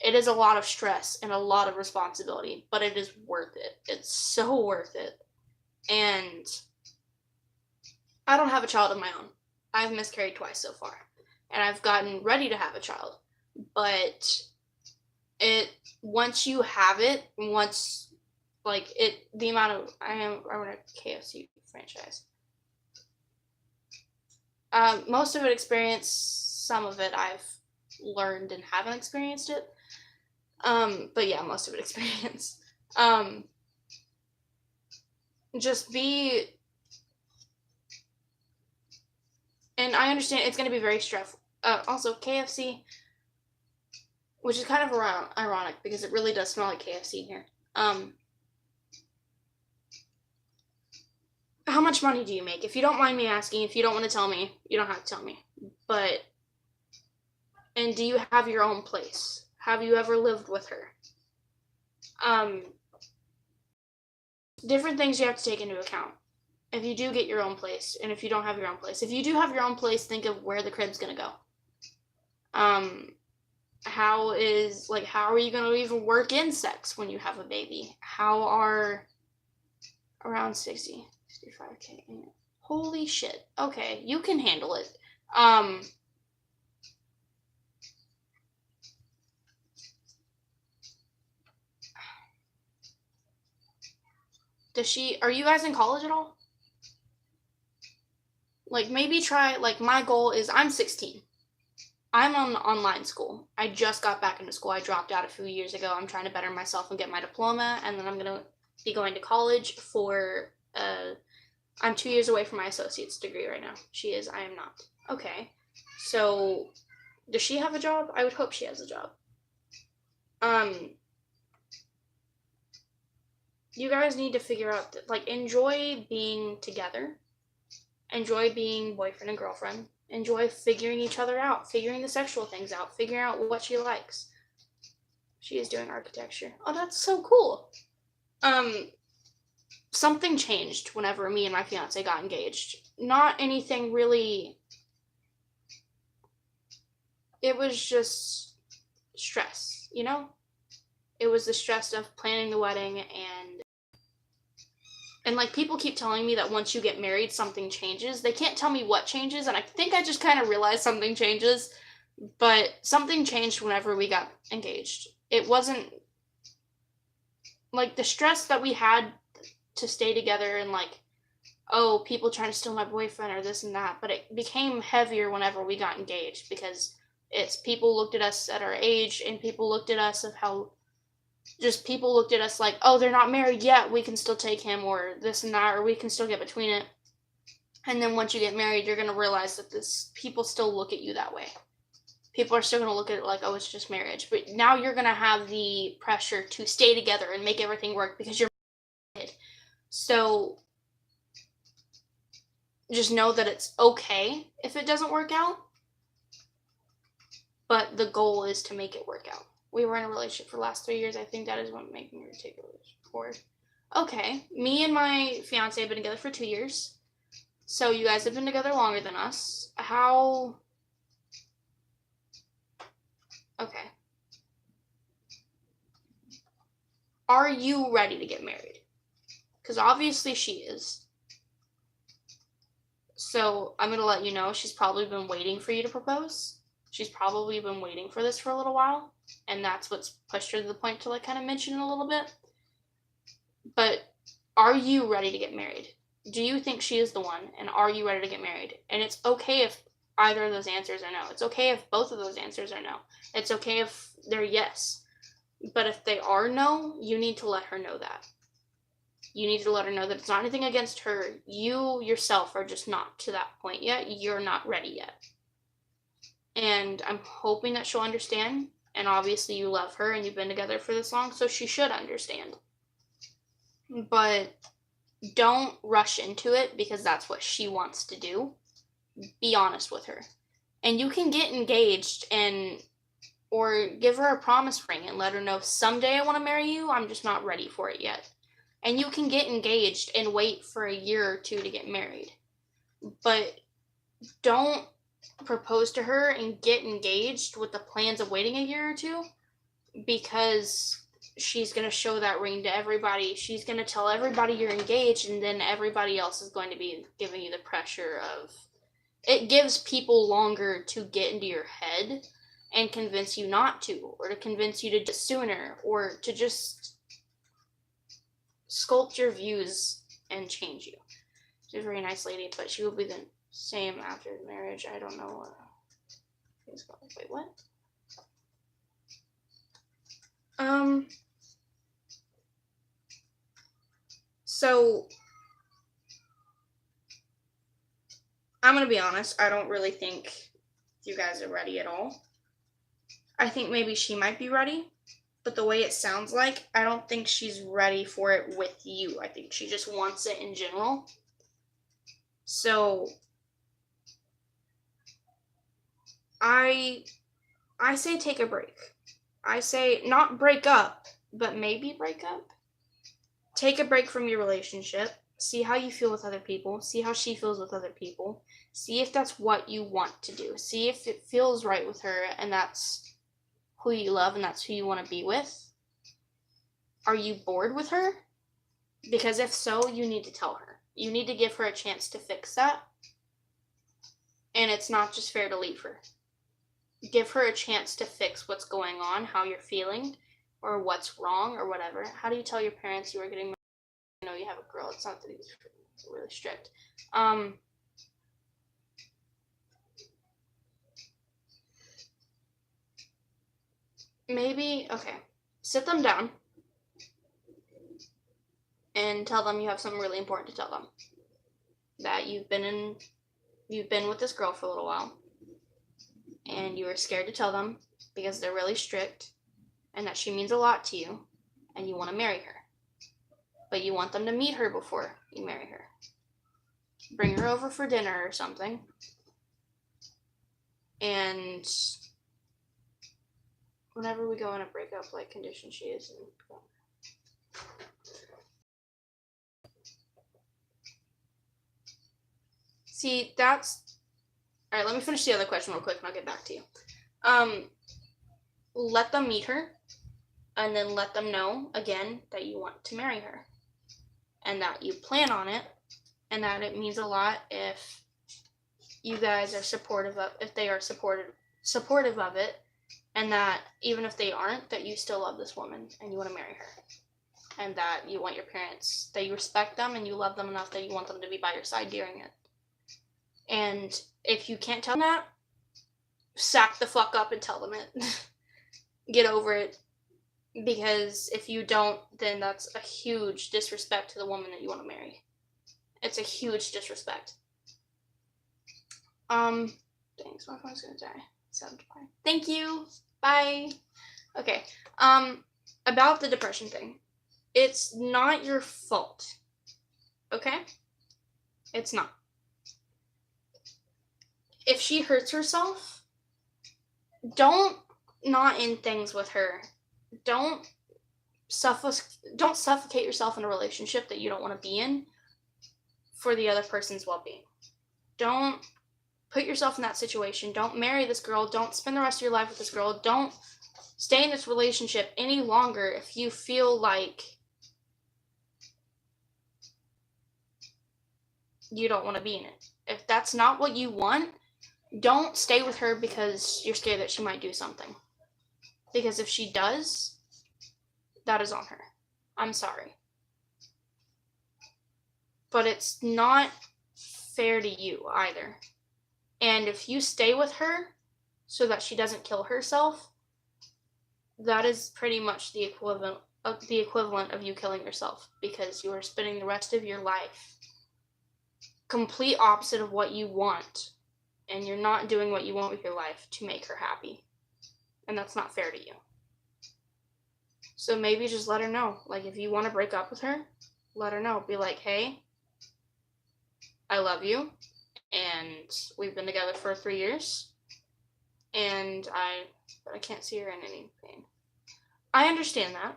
It is a lot of stress and a lot of responsibility, but it is worth it. It's so worth it. And I don't have a child of my own. I've miscarried twice so far, and I've gotten ready to have a child, but once you have it, the amount of, I run a KFC franchise. Most of it experience, some of it I've learned and haven't experienced it. But yeah, most of it experience. Just be, and I understand it's going to be very stressful. Also, KFC, which is kind of ironic because it really does smell like KFC here. how much money do you make? If you don't mind me asking, if you don't want to tell me, you don't have to tell me. But, and do you have your own place? Have you ever lived with her? Different things you have to take into account. If you do get your own place, and if you don't have your own place. If you do have your own place, think of where the crib's gonna go. How are you gonna even work in sex when you have a baby? How are around 65K? Holy shit. Okay, you can handle it. Are you guys in college at all? Like, maybe try, like, my goal is, I'm 16. I'm on online school. I just got back into school. I dropped out a few years ago. I'm trying to better myself and get my diploma, and then I'm going to be going to college for, I'm 2 years away from my associate's degree right now. She is, I am not. Okay. So, does she have a job? I would hope she has a job. You guys need to figure out, like, enjoy being together. Enjoy being boyfriend and girlfriend. Enjoy figuring each other out, figuring the sexual things out, figuring out what she likes. She is doing architecture. Oh, that's so cool. Something changed whenever me and my fiance got engaged. Not anything really. It was just stress, you know? It was the stress of planning the wedding and like, people keep telling me that once you get married, something changes. They can't tell me what changes, and I think I just kind of realized something changes, but something changed whenever we got engaged. It wasn't, like, the stress that we had to stay together and, like, oh, people trying to steal my boyfriend or this and that, but it became heavier whenever we got engaged, because it's people looked at us at our age, and people looked at us of how, just people looked at us like, oh, they're not married yet, we can still take him, or this and that, or we can still get between it. And then once you get married, you're going to realize that people still look at you that way. People are still going to look at it like, oh, it's just marriage. But now you're going to have the pressure to stay together and make everything work because you're married. So just know that it's okay if it doesn't work out. But the goal is to make it work out. We were in a relationship for the last 3 years. I think that is what made me ridiculous. Okay, me and my fiance have been together for 2 years. So you guys have been together longer than us. Okay. Are you ready to get married? Because obviously she is. So I'm going to let you know she's probably been waiting for you to propose. She's probably been waiting for this for a little while. And that's what's pushed her to the point to, like, kind of mention it a little bit. But are you ready to get married? Do you think she is the one? And are you ready to get married? And it's okay if either of those answers are no. It's okay if both of those answers are no. It's okay if they're yes. But if they are no, you need to let her know that. You need to let her know that it's not anything against her. You yourself are just not to that point yet. You're not ready yet. And I'm hoping that she'll understand. And obviously you love her and you've been together for this long, so she should understand. But don't rush into it because that's what she wants to do. Be honest with her. And you can get engaged or give her a promise ring and let her know someday I want to marry you, I'm just not ready for it yet. And you can get engaged and wait for a year or two to get married. But don't propose to her and get engaged with the plans of waiting a year or two, because she's going to show that ring to everybody. She's going to tell everybody you're engaged, and then everybody else is going to be giving you the pressure of... It gives people longer to get into your head and convince you not to, or to convince you to do sooner, or to just sculpt your views and change you. She's a very nice lady, but she will be the same after the marriage. I don't know. Wait, what? So I'm gonna be honest, I don't really think you guys are ready at all. I think maybe she might be ready, but the way it sounds like, I don't think she's ready for it with you. I think she just wants it in general. So I say take a break. I say not break up, but maybe break up. Take a break from your relationship. See how you feel with other people. See how she feels with other people. See if that's what you want to do. See if it feels right with her and that's who you love and that's who you want to be with. Are you bored with her? Because if so, you need to tell her. You need to give her a chance to fix that. And it's not just fair to leave her. Give her a chance to fix what's going on, how you're feeling, or what's wrong, or whatever. How do you tell your parents you are getting married? You know you have a girl. It's not that he's really strict. Maybe, okay, sit them down and tell them you have something really important to tell them. That you've been with this girl for a little while and you were scared to tell them because they're really strict and that she means a lot to you and you want to marry her. But you want them to meet her before you marry her. Bring her over for dinner or something. And whenever we go in a breakup, like condition she is. See, that's... Alright, let me finish the other question real quick and I'll get back to you. Let them meet her and then let them know, again, that you want to marry her. And that you plan on it and that it means a lot if you guys are supportive of, if they are supportive of it, and that even if they aren't, that you still love this woman and you want to marry her. And that you want your parents, that you respect them and you love them enough that you want them to be by your side during it. And if you can't tell them that, sack the fuck up and tell them it. Get over it. Because if you don't, then that's a huge disrespect to the woman that you want to marry. It's a huge disrespect. Thanks, my phone's gonna die. Thank you. Bye. Okay. About the depression thing. It's not your fault. Okay? It's not. If she hurts herself, don't not end things with her. Don't suffocate yourself in a relationship that you don't want to be in for the other person's well-being. Don't put yourself in that situation. Don't marry this girl. Don't spend the rest of your life with this girl. Don't stay in this relationship any longer if you feel like you don't want to be in it. If that's not what you want, don't stay with her because you're scared that she might do something. Because if she does, that is on her. I'm sorry. But it's not fair to you either. And if you stay with her so that she doesn't kill herself, that is pretty much the equivalent of you killing yourself, because you are spending the rest of your life complete opposite of what you want, and you're not doing what you want with your life to make her happy. And that's not fair to you. So maybe just let her know. Like, if you want to break up with her, let her know. Be like, hey, I love you, and we've been together for 3 years, and I can't see her in any pain. I understand that,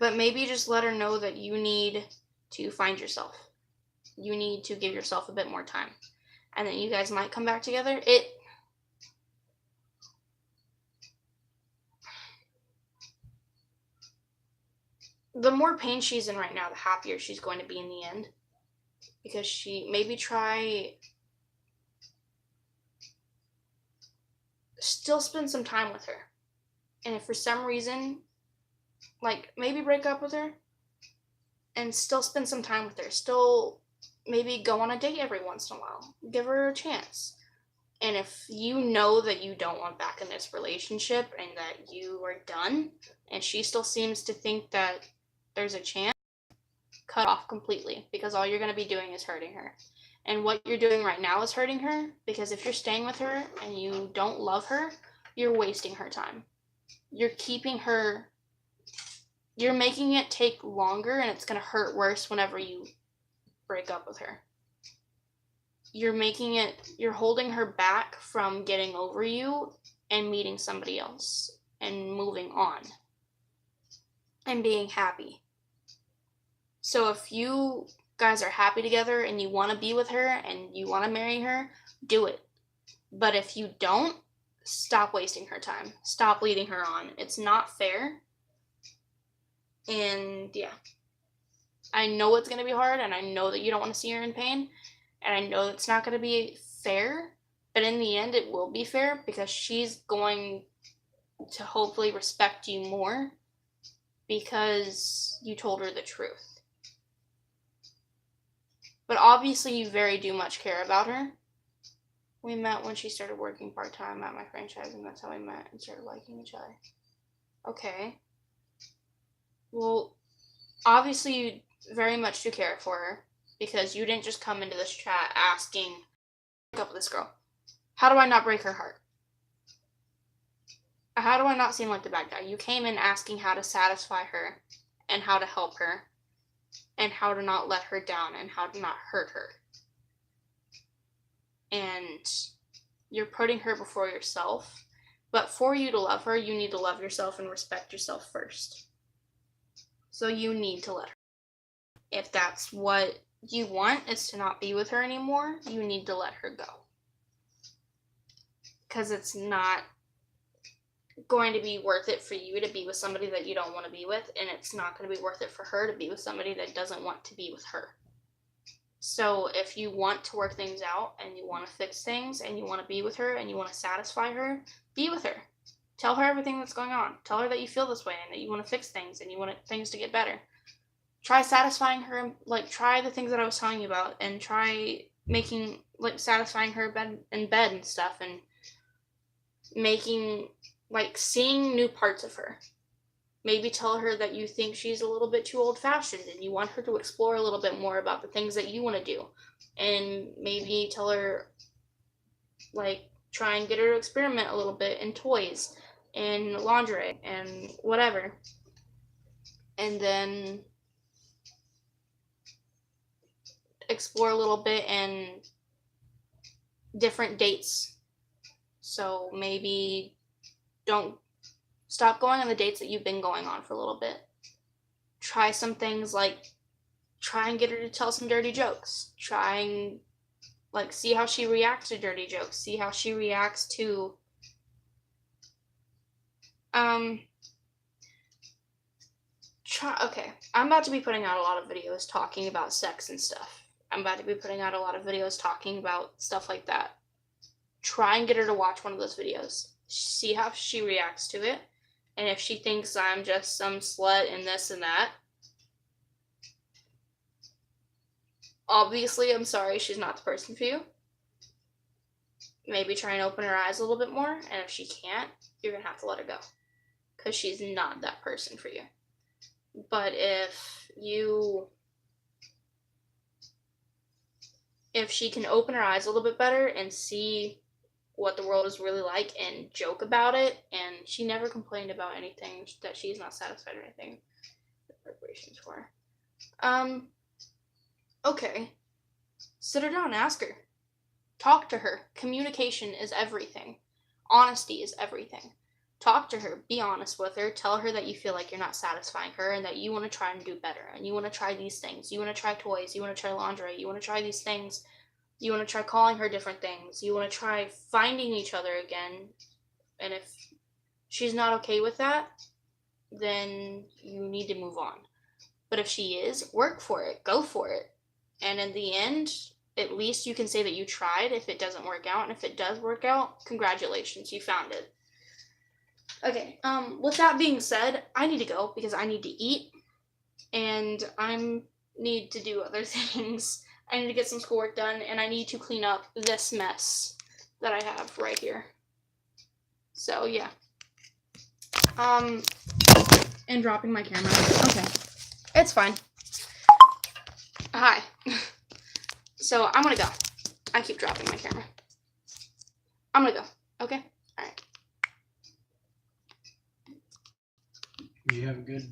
but maybe just let her know that you need to find yourself. You need to give yourself a bit more time, and then you guys might come back together. The more pain she's in right now, the happier she's going to be in the end. Because she maybe still spend some time with her. And if for some reason, like, maybe break up with her and still spend some time with her. Still maybe go on a date every once in a while. Give her a chance. And if you know that you don't want back in this relationship and that you are done, and she still seems to think that there's a chance, cut off completely, because all you're going to be doing is hurting her. And what you're doing right now is hurting her, because if you're staying with her and you don't love her, you're wasting her time. You're making it take longer, and it's going to hurt worse whenever you break up with her. you're holding her back from getting over you and meeting somebody else and moving on and being happy. So if you guys are happy together and you want to be with her and you want to marry her, do it. But if you don't, stop wasting her time. Stop leading her on. It's not fair. And yeah, I know it's going to be hard, and I know that you don't want to see her in pain, and I know it's not going to be fair, but in the end it will be fair because she's going to hopefully respect you more because you told her the truth. But obviously you very do much care about her. We met when she started working part-time at my franchise, and that's how we met and started liking each other. Okay. Well, obviously you very much do care for her because you didn't just come into this chat asking, break up with this girl. How do I not break her heart? How do I not seem like the bad guy? You came in asking how to satisfy her and how to help her and how to not let her down and how to not hurt her. And you're putting her before yourself. But for you to love her, you need to love yourself and respect yourself first. So you need to let her. If that's what you want, is to not be with her anymore, you need to let her go. Because it's not going to be worth it for you to be with somebody that you don't want to be with, and it's not going to be worth it for her to be with somebody that doesn't want to be with her. So if you want to work things out and you want to fix things and you want to be with her and you want to satisfy her, be with her. Tell her everything that's going on. Tell her that you feel this way and that you want to fix things and you want things to get better. Try satisfying her, try the things that I was telling you about, and try making, satisfying her in bed and stuff, and making, seeing new parts of her. Maybe tell her that you think she's a little bit too old-fashioned and you want her to explore a little bit more about the things that you want to do. And maybe tell her, try and get her to experiment a little bit in toys and lingerie and whatever. And then explore a little bit in different dates. So maybe don't stop going on the dates that you've been going on for a little bit. Try some things try and get her to tell some dirty jokes. Try and see how she reacts to dirty jokes. See how she reacts to okay, I'm about to be putting out a lot of videos talking about sex and stuff. I'm about to be putting out a lot of videos talking about stuff like that. Try and get her to watch one of those videos. See how she reacts to it. And if she thinks I'm just some slut and this and that, obviously, I'm sorry, she's not the person for you. Maybe try and open her eyes a little bit more. And if she can't, you're going to have to let her go. Because she's not that person for you. But if she can open her eyes a little bit better and see what the world is really like and joke about it, and she never complained about anything that she's not satisfied or anything. Preparations for her. Okay. Sit her down and ask her. Talk to her. Communication is everything. Honesty is everything. Talk to her. Be honest with her. Tell her that you feel like you're not satisfying her and that you want to try and do better. And you want to try these things. You want to try toys. You want to try lingerie. You want to try these things. You want to try calling her different things. You want to try finding each other again. And if she's not okay with that, then you need to move on. But if she is, work for it. Go for it. And in the end, at least you can say that you tried if it doesn't work out. And if it does work out, congratulations, you found it. Okay, with that being said, I need to go because I need to eat. And I need to do other things. I need to get some schoolwork done, and I need to clean up this mess that I have right here. So, yeah. And dropping my camera. Okay. It's fine. Hi. So, I'm gonna go. I keep dropping my camera. I'm gonna go. Okay? Alright. You have a good